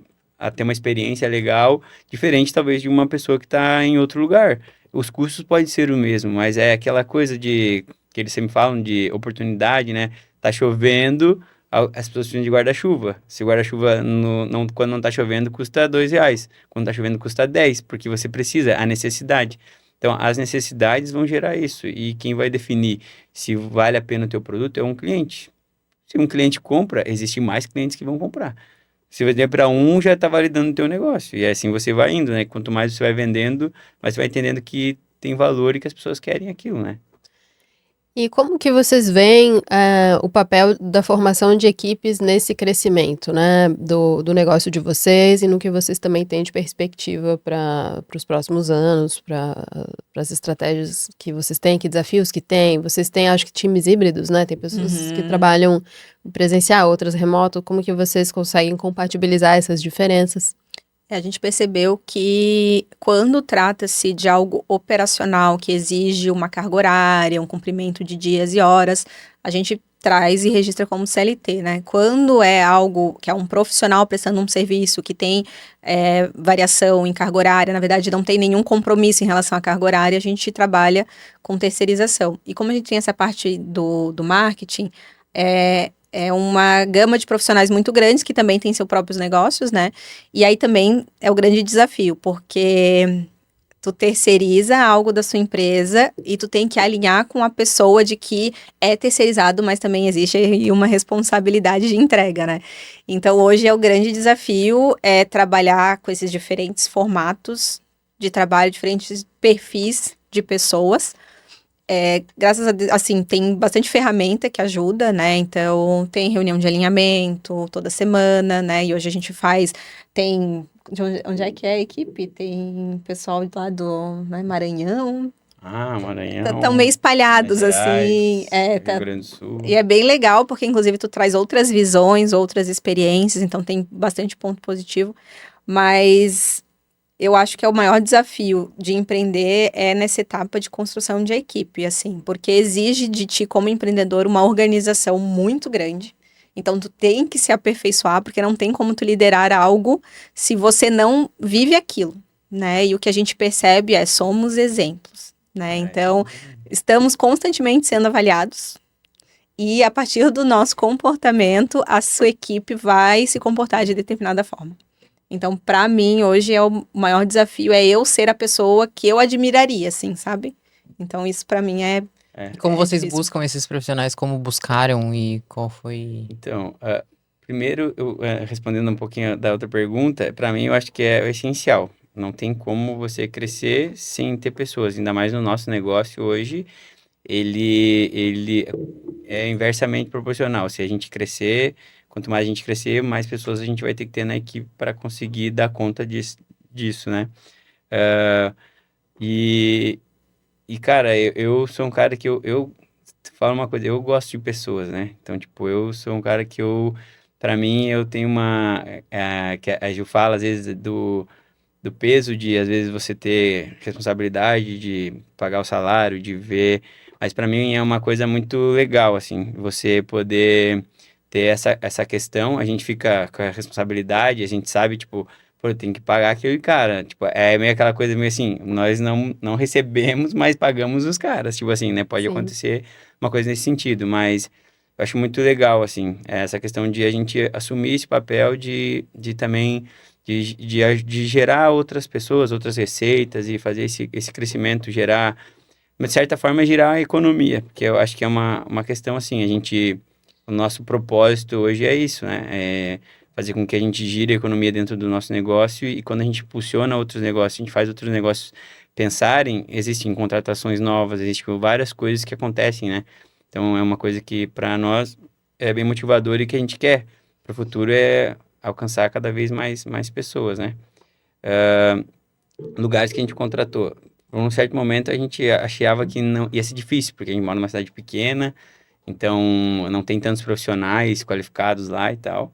ter uma experiência legal, diferente talvez de uma pessoa que está em outro lugar. Os custos podem ser o mesmo, mas é aquela coisa que eles sempre falam de oportunidade, né? Tá chovendo, as pessoas precisam de guarda-chuva. Se o guarda-chuva, quando não tá chovendo, custa R$ 2. Quando tá chovendo, custa 10, porque você precisa, a necessidade. Então, as necessidades vão gerar isso. E quem vai definir se vale a pena o teu produto é um cliente. Se um cliente compra, existem mais clientes que vão comprar. Se vender para um, já está validando o teu negócio. E assim você vai indo, né? Quanto mais você vai vendendo, mais você vai entendendo que tem valor e que as pessoas querem aquilo, né? E como que vocês veem o papel da formação de equipes nesse crescimento, né, do negócio de vocês e no que vocês também têm de perspectiva para os próximos anos, para as estratégias que vocês têm, que desafios que têm? Vocês têm, acho que, times híbridos, né? Tem pessoas que trabalham presencial, outras remoto. Como que vocês conseguem compatibilizar essas diferenças? A gente percebeu que quando trata-se de algo operacional que exige uma carga horária, um cumprimento de dias e horas, a gente traz e registra como CLT, né? Quando é algo que é um profissional prestando um serviço que tem variação em carga horária, na verdade não tem nenhum compromisso em relação à carga horária, a gente trabalha com terceirização. E como a gente tem essa parte do marketing, é uma gama de profissionais muito grandes que também têm seus próprios negócios, né? E aí também é o grande desafio, porque tu terceiriza algo da sua empresa e tu tem que alinhar com a pessoa de que é terceirizado, mas também existe aí uma responsabilidade de entrega, né? Então hoje é o grande desafio trabalhar com esses diferentes formatos de trabalho, diferentes perfis de pessoas. Graças a Deus, assim, tem bastante ferramenta que ajuda, né? Então, tem reunião de alinhamento toda semana, né? E hoje a gente tem... Onde é que é a equipe? Tem pessoal lá do Maranhão. Maranhão. Estão meio espalhados, Minas Gerais, assim. Rio Grande do Sul. E é bem legal, porque inclusive tu traz outras visões, outras experiências, então tem bastante ponto positivo. Mas eu acho que é o maior desafio de empreender nessa etapa de construção de equipe, assim, porque exige de ti, como empreendedor, uma organização muito grande. Então, tu tem que se aperfeiçoar, porque não tem como tu liderar algo se você não vive aquilo, né? E o que a gente percebe somos exemplos, né? Então, estamos constantemente sendo avaliados e, a partir do nosso comportamento, a sua equipe vai se comportar de determinada forma. Então, para mim, hoje o maior desafio é eu ser a pessoa que eu admiraria, assim, sabe? Então, isso para mim E como vocês difícil. buscam esses profissionais? Como buscaram e qual foi... Então, primeiro, respondendo um pouquinho da outra pergunta, para mim eu acho que é o essencial. Não tem como você crescer sem ter pessoas, ainda mais no nosso negócio hoje, ele é inversamente proporcional. Se a gente crescer, quanto mais a gente crescer, mais pessoas a gente vai ter que ter na equipe para conseguir dar conta disso, né? Cara, eu sou um cara que eu falo uma coisa, eu gosto de pessoas, né? Então, tipo, eu sou um cara que pra mim, eu tenho que a Gil fala, às vezes, do peso de, às vezes, você ter responsabilidade de pagar o salário, de ver, mas pra mim é uma coisa muito legal, assim, você poder ter essa questão, a gente fica com a responsabilidade, a gente sabe, tipo, pô, tem que pagar aquilo, e, cara, tipo, é meio aquela coisa meio assim, nós não recebemos, mas pagamos os caras, tipo assim, né, pode Sim. acontecer uma coisa nesse sentido, mas eu acho muito legal, assim, essa questão de a gente assumir esse papel de também, de gerar outras pessoas, outras receitas e fazer esse crescimento, gerar de certa forma, girar a economia, porque eu acho que é uma questão assim, o nosso propósito hoje é isso, né? É fazer com que a gente gire a economia dentro do nosso negócio e quando a gente impulsiona outros negócios, a gente faz outros negócios pensarem, existem contratações novas, existem várias coisas que acontecem, né? Então, é uma coisa que para nós é bem motivador e que a gente quer para o futuro é alcançar cada vez mais pessoas, né? Lugares que a gente contratou. Por um certo momento, a gente achava que não ia ser difícil, porque a gente mora numa cidade pequena, então não tem tantos profissionais qualificados lá e tal.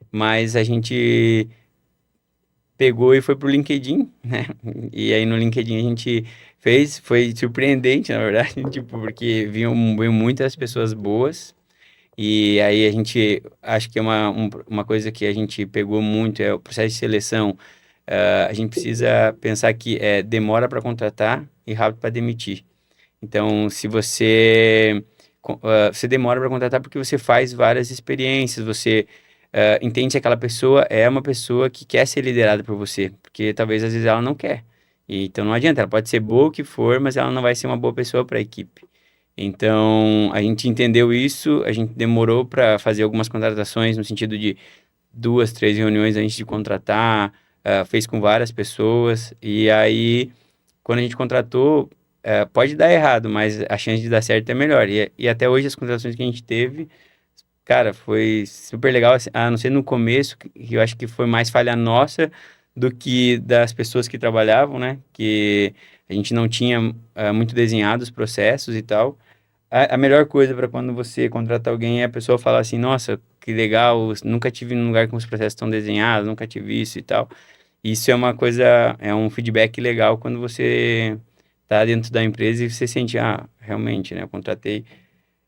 Mas a gente pegou e foi pro LinkedIn, né? E aí no LinkedIn a gente fez, foi surpreendente, na verdade, tipo, porque vinham muitas pessoas boas. E aí a gente, acho que é uma coisa que a gente pegou muito, é o processo de seleção. A gente precisa pensar que demora para contratar e rápido para demitir. Então, se você demora para contratar porque você faz várias experiências, você entende que aquela pessoa é uma pessoa que quer ser liderada por você, porque talvez às vezes ela não quer. E, então não adianta, ela pode ser boa o que for, mas ela não vai ser uma boa pessoa para a equipe. Então, a gente entendeu isso, a gente demorou para fazer algumas contratações no sentido de 2, 3 reuniões antes de contratar, fez com várias pessoas, e aí, quando a gente contratou, pode dar errado, mas a chance de dar certo é melhor. E até hoje, as contratações que a gente teve, cara, foi super legal, assim, a não ser no começo, que eu acho que foi mais falha nossa do que das pessoas que trabalhavam, né? Que a gente não tinha muito desenhado os processos e tal. A melhor coisa para quando você contrata alguém é a pessoa falar assim, nossa, que legal, nunca tive num lugar com os processos tão desenhados, nunca tive isso e tal. Isso é uma coisa, é um feedback legal quando você tá dentro da empresa e você sente, realmente, né, eu contratei.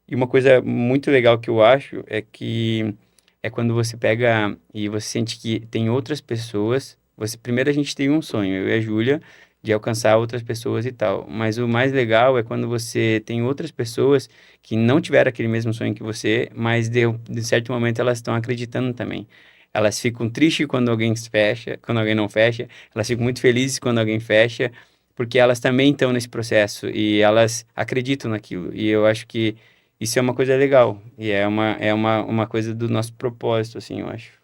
E uma coisa muito legal que eu acho é que é quando você pega e você sente que tem outras pessoas. Primeiro a gente tem um sonho, eu e a Júlia, de alcançar outras pessoas e tal. Mas o mais legal é quando você tem outras pessoas que não tiveram aquele mesmo sonho que você, mas de certo momento elas estão acreditando também. Elas ficam tristes quando alguém fecha, quando alguém não fecha. Elas ficam muito felizes quando alguém fecha, porque elas também estão nesse processo e elas acreditam naquilo. E eu acho que isso é uma coisa legal. E é uma coisa do nosso propósito, assim, eu acho.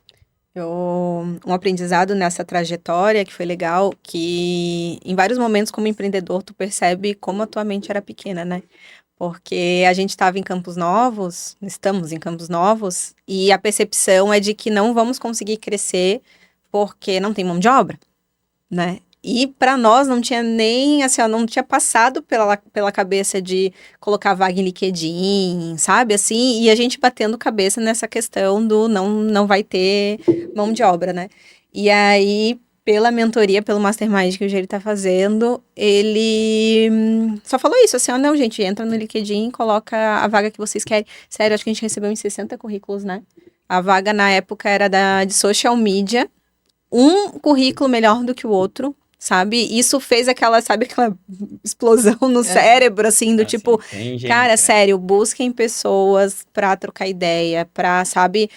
Um aprendizado nessa trajetória que foi legal, que em vários momentos como empreendedor tu percebe como a tua mente era pequena, né? Porque a gente estava em Campos Novos, estamos em Campos Novos, e a percepção é de que não vamos conseguir crescer porque não tem mão de obra, né? E para nós não tinha nem, assim, ó, não tinha passado pela cabeça de colocar vaga em LinkedIn, sabe? Assim, e a gente batendo cabeça nessa questão do não vai ter mão de obra, né? E aí, pela mentoria, pelo Mastermind que o Jair tá fazendo, ele só falou isso, assim, ó, não, gente, entra no LinkedIn, coloca a vaga que vocês querem. Sério, acho que a gente recebeu uns 60 currículos, né? A vaga na época era de social media, um currículo melhor do que o outro, sabe? Isso fez aquela explosão no cérebro, assim, do Assim, tipo, tem gente, cara, né? sério, busquem pessoas pra trocar ideia, pra, sabe,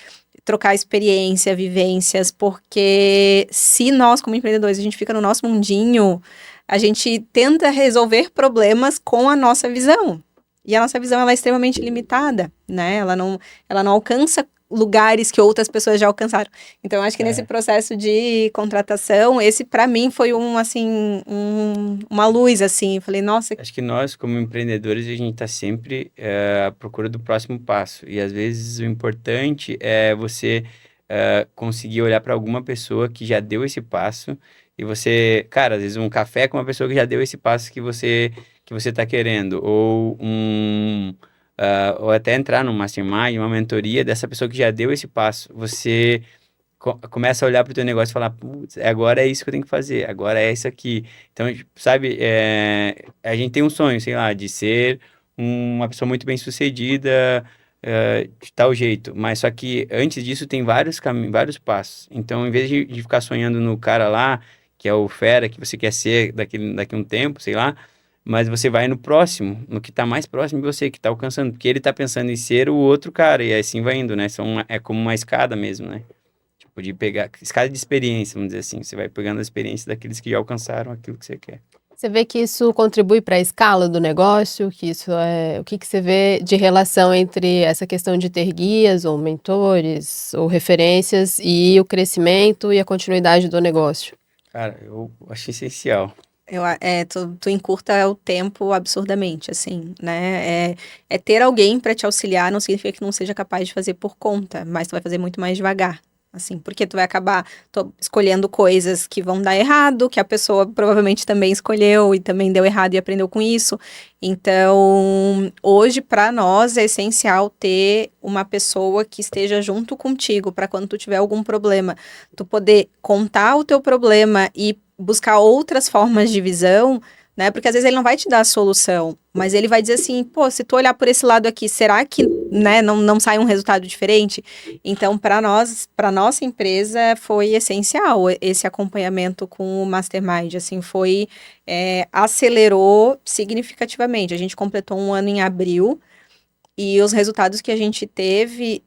trocar experiência, vivências, porque se nós, como empreendedores, a gente fica no nosso mundinho, a gente tenta resolver problemas com a nossa visão. E a nossa visão, ela é extremamente limitada, né? Ela não alcança lugares que outras pessoas já alcançaram. Então, eu acho que nesse processo de contratação, esse para mim foi uma luz, assim. Eu falei, nossa, Acho que nós, como empreendedores, a gente está sempre à procura do próximo passo. E às vezes o importante é você conseguir olhar para alguma pessoa que já deu esse passo e você, cara, às vezes um café com uma pessoa que já deu esse passo que você está querendo, ou até entrar num mastermind, uma mentoria dessa pessoa que já deu esse passo. Você começa a olhar para o teu negócio e falar, putz, agora é isso que eu tenho que fazer, agora é isso aqui. Então, tipo, sabe, a gente tem um sonho, sei lá, de ser uma pessoa muito bem-sucedida, de tal jeito, mas só que antes disso tem vários caminhos, vários passos. Então, em vez de ficar sonhando no cara lá, que é o fera que você quer ser daqui a um tempo, sei lá, mas você vai no próximo, no que está mais próximo de você, que está alcançando, porque ele está pensando em ser o outro cara, e assim vai indo, né? É como uma escada mesmo, né? De pegar escala de experiência, vamos dizer assim. Você vai pegando a experiência daqueles que já alcançaram aquilo que você quer. Você vê que isso contribui para a escala do negócio? Que isso o que você vê de relação entre essa questão de ter guias ou mentores ou referências e o crescimento e a continuidade do negócio? Cara, eu acho essencial. Tu encurta o tempo absurdamente, assim, né? É ter alguém para te auxiliar não significa que não seja capaz de fazer por conta, mas tu vai fazer muito mais devagar, assim, porque tu vai acabar escolhendo coisas que vão dar errado, que a pessoa provavelmente também escolheu e também deu errado e aprendeu com isso. Então, hoje, para nós, é essencial ter uma pessoa que esteja junto contigo, para quando tu tiver algum problema, tu poder contar o teu problema e buscar outras formas de visão, né? Porque às vezes ele não vai te dar a solução, mas ele vai dizer assim, pô, se tu olhar por esse lado aqui, será que, né, não sai um resultado diferente? Então, para nós, para nossa empresa, foi essencial esse acompanhamento com o Mastermind, assim, acelerou significativamente. A gente completou 1 ano em abril, e os resultados que a gente teve,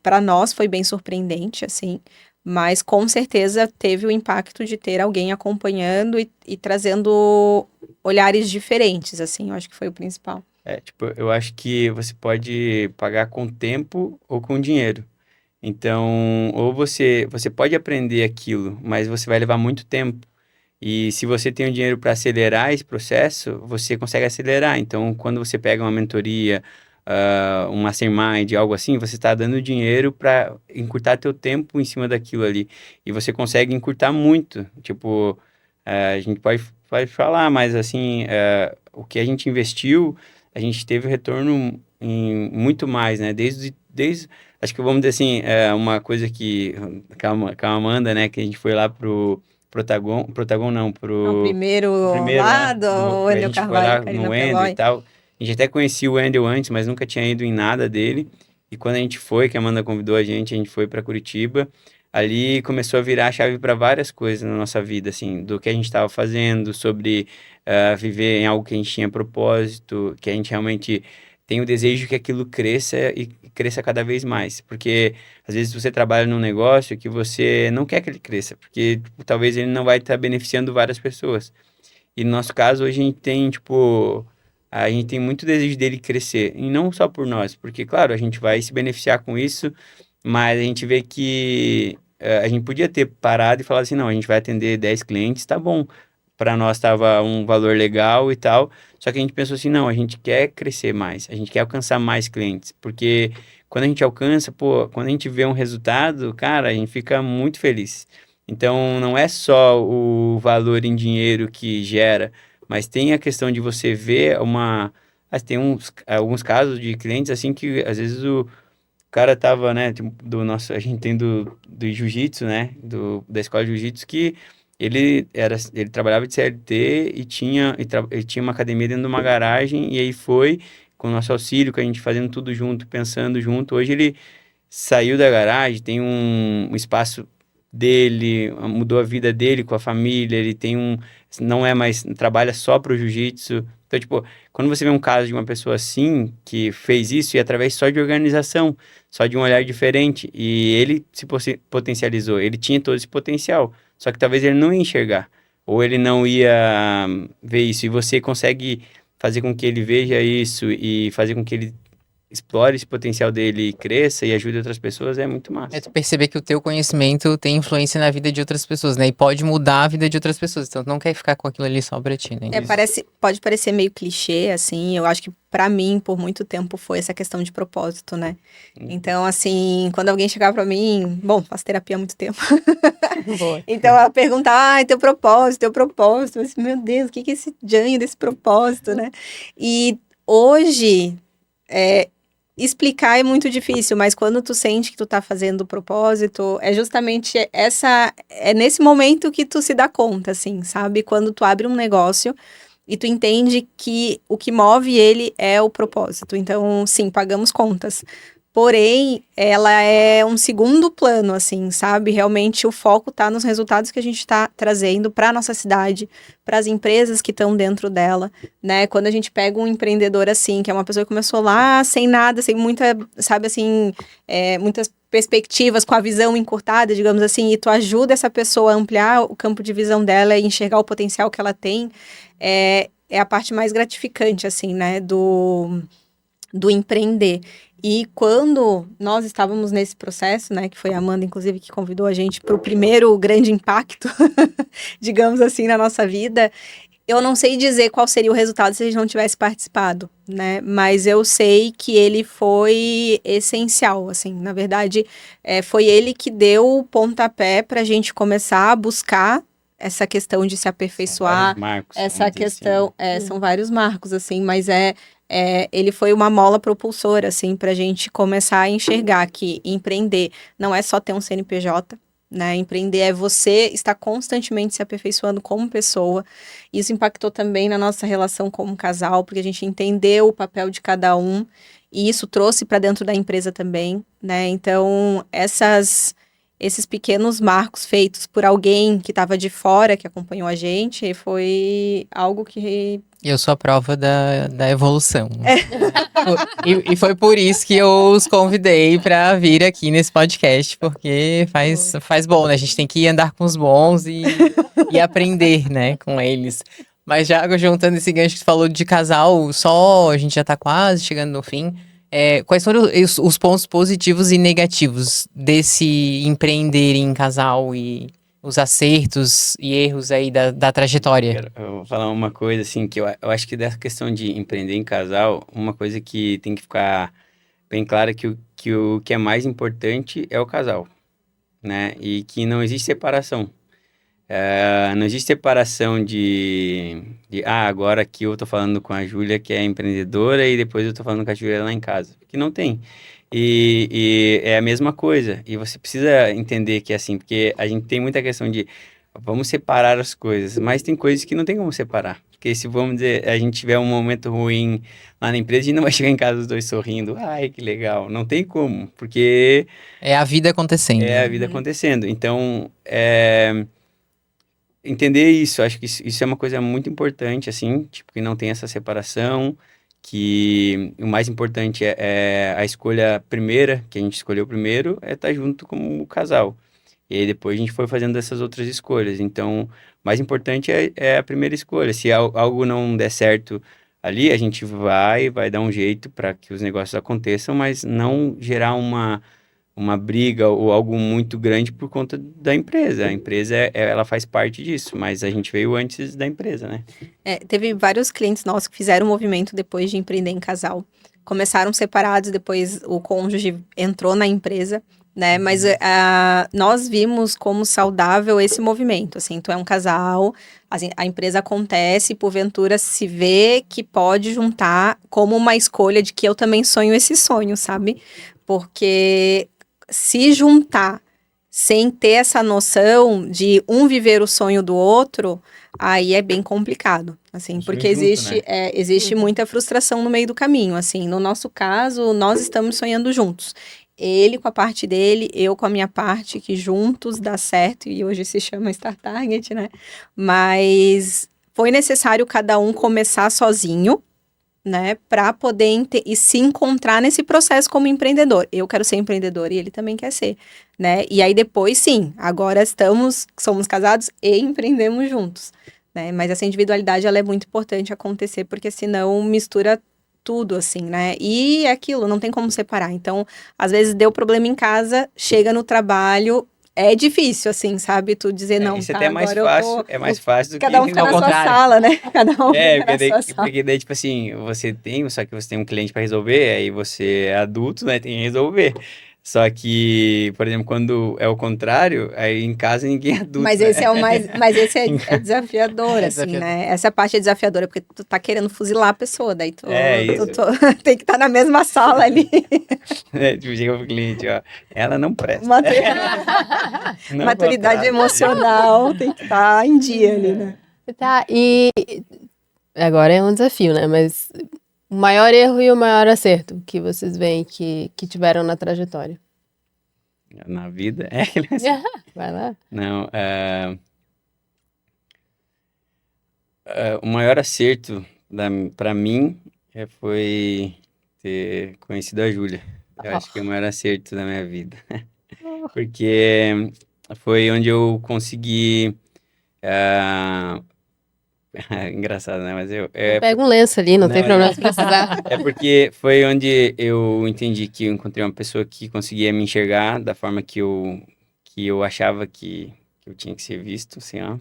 para nós, foi bem surpreendente, assim. Mas, com certeza, teve o impacto de ter alguém acompanhando e trazendo olhares diferentes, assim. Eu acho que foi o principal. Tipo, eu acho que você pode pagar com tempo ou com dinheiro. Então, ou você pode aprender aquilo, mas você vai levar muito tempo. E se você tem o dinheiro para acelerar esse processo, você consegue acelerar. Então, quando você pega uma mentoria, um mastermind, algo assim, você está dando dinheiro para encurtar teu tempo em cima daquilo ali. E você consegue encurtar muito. Tipo, a gente pode falar, mas assim, o que a gente investiu, a gente teve retorno em muito mais, né? Desde acho que vamos dizer assim, uma coisa que com a Amanda, né, que a gente foi lá pro Protagon não, O primeiro o primeiro lá, lado, o a Wendel gente foi Carvalho, lá Karina no Wendel e Peloy. tal. A gente até conhecia o Wendel antes, mas nunca tinha ido em nada dele. E quando a gente foi, que a Amanda convidou a gente foi para Curitiba. Ali começou a virar a chave para várias coisas na nossa vida, assim, do que a gente estava fazendo, sobre viver em algo que a gente tinha propósito, que a gente realmente tem o desejo que aquilo cresça e cresça cada vez mais. Porque às vezes você trabalha num negócio que você não quer que ele cresça, porque tipo, talvez ele não vai estar beneficiando várias pessoas. E no nosso caso, hoje a gente tem, tipo, a gente tem muito desejo dele crescer. E não só por nós, porque, claro, a gente vai se beneficiar com isso, mas a gente vê que a gente podia ter parado e falado assim, não, a gente vai atender 10 clientes, tá bom. Para nós estava um valor legal e tal, só que a gente pensou assim, não, a gente quer crescer mais, a gente quer alcançar mais clientes, porque quando a gente alcança, pô, quando a gente vê um resultado, cara, a gente fica muito feliz. Então, não é só o valor em dinheiro que gera, mas tem a questão de você ver tem alguns casos de clientes assim que às vezes o cara tava, né, tipo, a gente tem do jiu-jitsu, né, da escola de jiu-jitsu que ele trabalhava de CLT ele tinha uma academia dentro de uma garagem e aí foi com o nosso auxílio, com a gente fazendo tudo junto, pensando junto. Hoje ele saiu da garagem, tem um espaço dele, mudou a vida dele com a família, ele tem não é mais, trabalha só pro jiu-jitsu. Então, tipo, quando você vê um caso de uma pessoa assim, que fez isso e através só de organização, só de um olhar diferente, e ele se potencializou, ele tinha todo esse potencial, só que talvez ele não ia enxergar, ou ele não ia ver isso, e você consegue fazer com que ele veja isso e fazer com que ele explore esse potencial dele e cresça e ajude outras pessoas, é muito massa. É tu perceber que o teu conhecimento tem influência na vida de outras pessoas, né? E pode mudar a vida de outras pessoas. Então tu não quer ficar com aquilo ali só pra ti, né? Pode parecer meio clichê, assim, eu acho que pra mim, por muito tempo, foi essa questão de propósito, né? Então, assim, quando alguém chegava pra mim, bom, faço terapia há muito tempo. Boa. Então, ela perguntava, teu propósito. Eu disse, meu Deus, o que é esse janho desse propósito, né? E hoje, explicar é muito difícil, mas quando tu sente que tu tá fazendo o propósito, é justamente é nesse momento que tu se dá conta, assim, sabe? Quando tu abre um negócio e tu entende que o que move ele é o propósito. Então, sim, pagamos contas, Porém, ela é um segundo plano, assim, sabe? Realmente o foco está nos resultados que a gente está trazendo para a nossa cidade, para as empresas que estão dentro dela, né? Quando a gente pega um empreendedor assim, que é uma pessoa que começou lá sem nada, sem muita, sabe, assim, muitas perspectivas, com a visão encurtada, digamos assim, e tu ajuda essa pessoa a ampliar o campo de visão dela e enxergar o potencial que ela tem, é a parte mais gratificante, assim, né, do empreender. E quando nós estávamos nesse processo, né, que foi a Amanda, inclusive, que convidou a gente para o primeiro grande impacto, digamos assim, na nossa vida, eu não sei dizer qual seria o resultado se a gente não tivesse participado, né, mas eu sei que ele foi essencial, assim, na verdade, foi ele que deu o pontapé para a gente começar a buscar essa questão de se aperfeiçoar, Marcos, essa questão, são vários marcos, assim, mas ele foi uma mola propulsora, assim, para a gente começar a enxergar que empreender não é só ter um CNPJ, né? Empreender é você estar constantemente se aperfeiçoando como pessoa. Isso impactou também na nossa relação como casal, porque a gente entendeu o papel de cada um e isso trouxe para dentro da empresa também, né? Então, esses pequenos marcos feitos por alguém que estava de fora, que acompanhou a gente, foi algo que... Eu sou a prova da evolução. E foi por isso que eu os convidei para vir aqui nesse podcast, porque faz bom, né? A gente tem que andar com os bons e aprender, né, com eles. Mas já juntando esse gancho que você falou de casal, a gente já tá quase chegando no fim. Quais foram os pontos positivos e negativos desse empreender em casal e os acertos e erros aí da trajetória? Eu vou falar uma coisa assim, que eu acho que dessa questão de empreender em casal, uma coisa que tem que ficar bem clara é que o que é mais importante é o casal, né? E que não existe separação. Não existe separação agora aqui eu tô falando com a Júlia, que é empreendedora, e depois eu tô falando com a Júlia lá em casa. Que não tem. E é a mesma coisa. E você precisa entender que é assim, porque a gente tem muita questão de vamos separar as coisas, mas tem coisas que não tem como separar. Porque se, vamos dizer, a gente tiver um momento ruim lá na empresa, a gente não vai chegar em casa os dois sorrindo. Ai, que legal. Não tem como, porque É a vida acontecendo. é a vida acontecendo. Então, entender isso, acho que isso é uma coisa muito importante, assim, tipo, que não tem essa separação, que o mais importante é a escolha primeira, que a gente escolheu primeiro, é estar junto como casal. E aí depois a gente foi fazendo essas outras escolhas. Então, o mais importante é a primeira escolha. Se algo não der certo ali, a gente vai dar um jeito para que os negócios aconteçam, mas não gerar uma briga ou algo muito grande por conta da empresa. A empresa, ela faz parte disso, mas a gente veio antes da empresa, né? Teve vários clientes nossos que fizeram um movimento depois de empreender em casal. Começaram separados, depois o cônjuge entrou na empresa, né? Mas nós vimos como saudável esse movimento, assim, tu é um casal, assim, a empresa acontece, porventura se vê que pode juntar como uma escolha de que eu também sonho esse sonho, sabe? Porque se juntar sem ter essa noção de um viver o sonho do outro, aí é bem complicado, assim, porque existe muita frustração no meio do caminho, assim, no nosso caso, nós estamos sonhando juntos, ele com a parte dele, eu com a minha parte, que juntos dá certo, e hoje se chama Star Target, né, mas foi necessário cada um começar sozinho, né, para poder e se encontrar nesse processo como empreendedor. Eu quero ser empreendedor e ele também quer ser, né? E aí depois, sim, agora somos casados e empreendemos juntos, né? Mas essa individualidade, ela é muito importante acontecer, porque senão mistura tudo, assim, né? E é aquilo, não tem como separar. Então, às vezes deu problema em casa, chega no trabalho... É difícil, assim, sabe? Tu dizer não, isso tá, até agora é mais fácil do que cada um fica na sua sala, né? Cada um fica na sua sala. Porque daí, tipo assim, só que você tem um cliente para resolver, aí você é adulto, né? Tem que resolver. Só que, por exemplo, quando é o contrário, aí em casa ninguém é adulto, mas né? esse é desafiador, assim, né? Essa parte é desafiadora, porque tu tá querendo fuzilar a pessoa, daí tu tem que estar na mesma sala ali. Tipo, chega pro cliente, ó, ela não presta. Maturidade emocional tem que estar em dia ali, né? Tá, e agora é um desafio, né? Mas O maior erro e o maior acerto que vocês veem que tiveram na trajetória. Na vida, Vai lá. Não, o maior acerto para mim foi ter conhecido a Júlia. Eu acho que é o maior acerto da minha vida. Porque foi onde eu consegui. Engraçado, né? Mas Pega um lenço ali, não tem Não, problema se precisar. é porque foi onde eu entendi que eu encontrei uma pessoa que conseguia me enxergar da forma que eu achava que eu tinha que ser visto, assim, ó.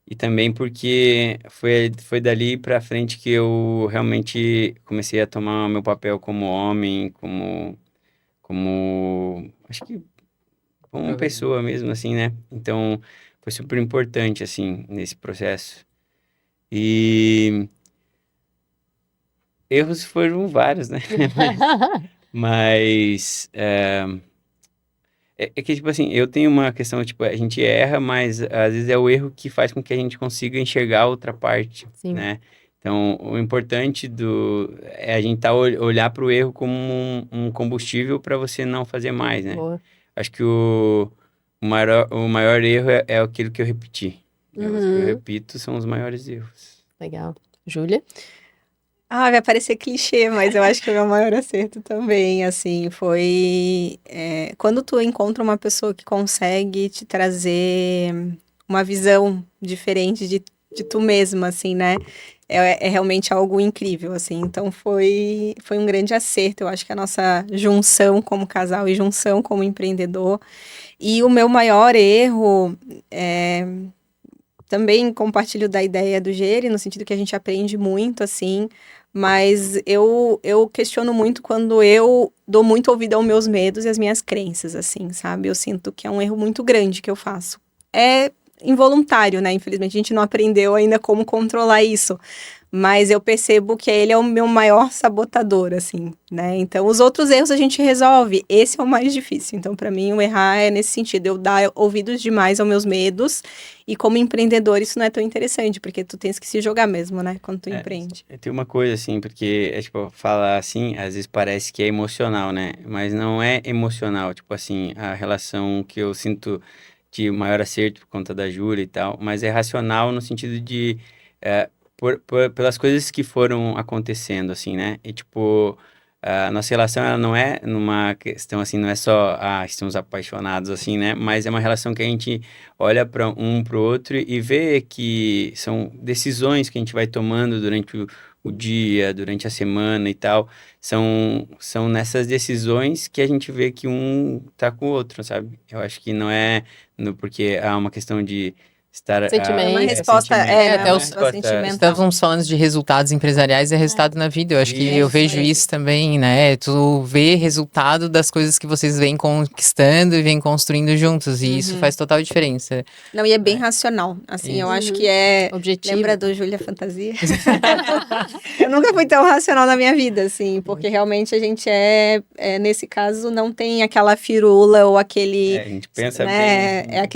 E também porque foi dali pra frente que eu realmente comecei a tomar meu papel como homem, acho que como uma pessoa mesmo, assim, né? Então, foi super importante, assim, nesse processo. E erros foram vários, né? Mas é que, tipo assim, eu tenho uma questão, tipo, a gente erra, mas às vezes é o erro que faz com que a gente consiga enxergar a outra parte, Sim. né? Então, o importante é a gente olhar para o erro como um combustível para você não fazer mais, né? Boa. Acho que o maior erro é aquilo que eu repeti. Os que eu repito são os maiores erros. Legal. Júlia? Vai parecer clichê, mas eu acho que o meu maior acerto também, assim, foi quando tu encontra uma pessoa que consegue te trazer uma visão diferente de tu mesma, assim, né? É realmente algo incrível, assim. Então, foi um grande acerto. Eu acho que a nossa junção como casal e junção como empreendedor. E o meu maior erro também compartilho da ideia do Geri, no sentido que a gente aprende muito, assim, mas eu questiono muito quando eu dou muito ouvido aos meus medos e às minhas crenças, assim, sabe? Eu sinto que é um erro muito grande que eu faço. É involuntário, né? Infelizmente, a gente não aprendeu ainda como controlar isso. Mas eu percebo que ele é o meu maior sabotador, assim, né? Então, os outros erros a gente resolve. Esse é o mais difícil. Então, para mim, o errar é nesse sentido. Eu dar ouvidos demais aos meus medos. E como empreendedor, isso não é tão interessante, porque tu tens que se jogar mesmo, né? Quando tu empreende. Tem uma coisa, assim, porque, tipo, falar assim, às vezes parece que é emocional, né? Mas não é emocional. Tipo assim, a relação que eu sinto de maior acerto por conta da Júlia e tal, mas é racional no sentido de... pelas coisas que foram acontecendo, assim, né? E, tipo, a nossa relação, ela não é numa questão, assim, não é só, estamos apaixonados, assim, né? Mas é uma relação que a gente olha para um pro outro e vê que são decisões que a gente vai tomando durante o dia, durante a semana e tal. São nessas decisões que a gente vê que um tá com o outro, sabe? Eu acho que não é porque há uma questão de estar... Sentimento. É uma É, resposta, sentimento. né? até Uma os- resposta sentimental. Estávamos falando de resultados empresariais e resultado na vida. Eu acho que eu Isso, vejo isso também, né? Tu vê resultado das coisas que vocês vêm conquistando e vêm construindo juntos. E isso faz total diferença. Não, e é bem racional. Assim, eu acho que Objetivo. Lembra do Júlia Fantasia? Eu nunca fui tão racional na minha vida, assim, porque realmente a gente nesse caso, não tem aquela firula ou aquele... a gente pensa né, bem.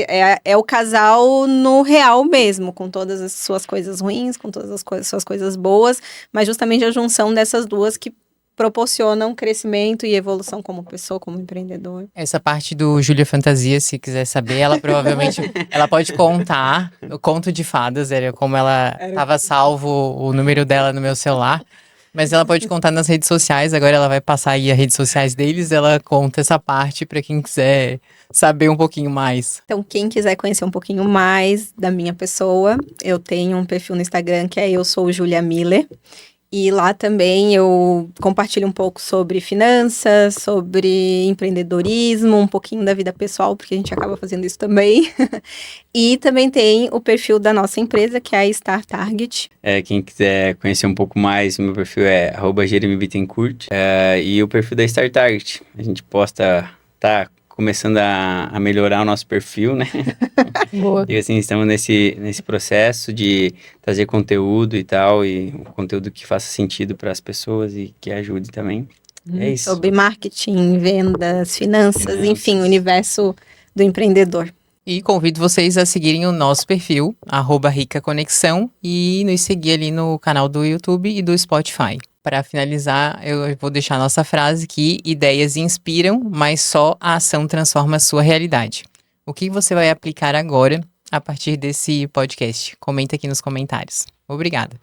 é o casal no real mesmo, com todas as suas coisas ruins, com todas as suas coisas boas, mas justamente a junção dessas duas que proporcionam crescimento e evolução como pessoa, como empreendedor. Essa parte do Júlia Fantasia, se quiser saber, ela provavelmente ela pode contar o conto de fadas, era como ela estava salvo o número dela no meu celular. Mas ela pode contar nas redes sociais, agora ela vai passar aí as redes sociais deles, ela conta essa parte para quem quiser saber um pouquinho mais. Então, quem quiser conhecer um pouquinho mais da minha pessoa, eu tenho um perfil no Instagram que é Eu Sou Julia Miller. E lá também eu compartilho um pouco sobre finanças, sobre empreendedorismo, um pouquinho da vida pessoal, porque a gente acaba fazendo isso também. E também tem o perfil da nossa empresa, que é a Star Target. Quem quiser conhecer um pouco mais, o meu perfil é @jeremybittencourt. E o perfil da Star Target. A gente tá começando a melhorar o nosso perfil, né? Boa. E assim, estamos nesse processo de trazer conteúdo e tal, e um conteúdo que faça sentido para as pessoas e que ajude também. É isso. Sobre marketing, vendas, finanças, enfim, o universo do empreendedor. E convido vocês a seguirem o nosso perfil, @ricaconexão, e nos seguir ali no canal do YouTube e do Spotify. Para finalizar, eu vou deixar a nossa frase que ideias inspiram, mas só a ação transforma a sua realidade. O que você vai aplicar agora a partir desse podcast? Comenta aqui nos comentários. Obrigada.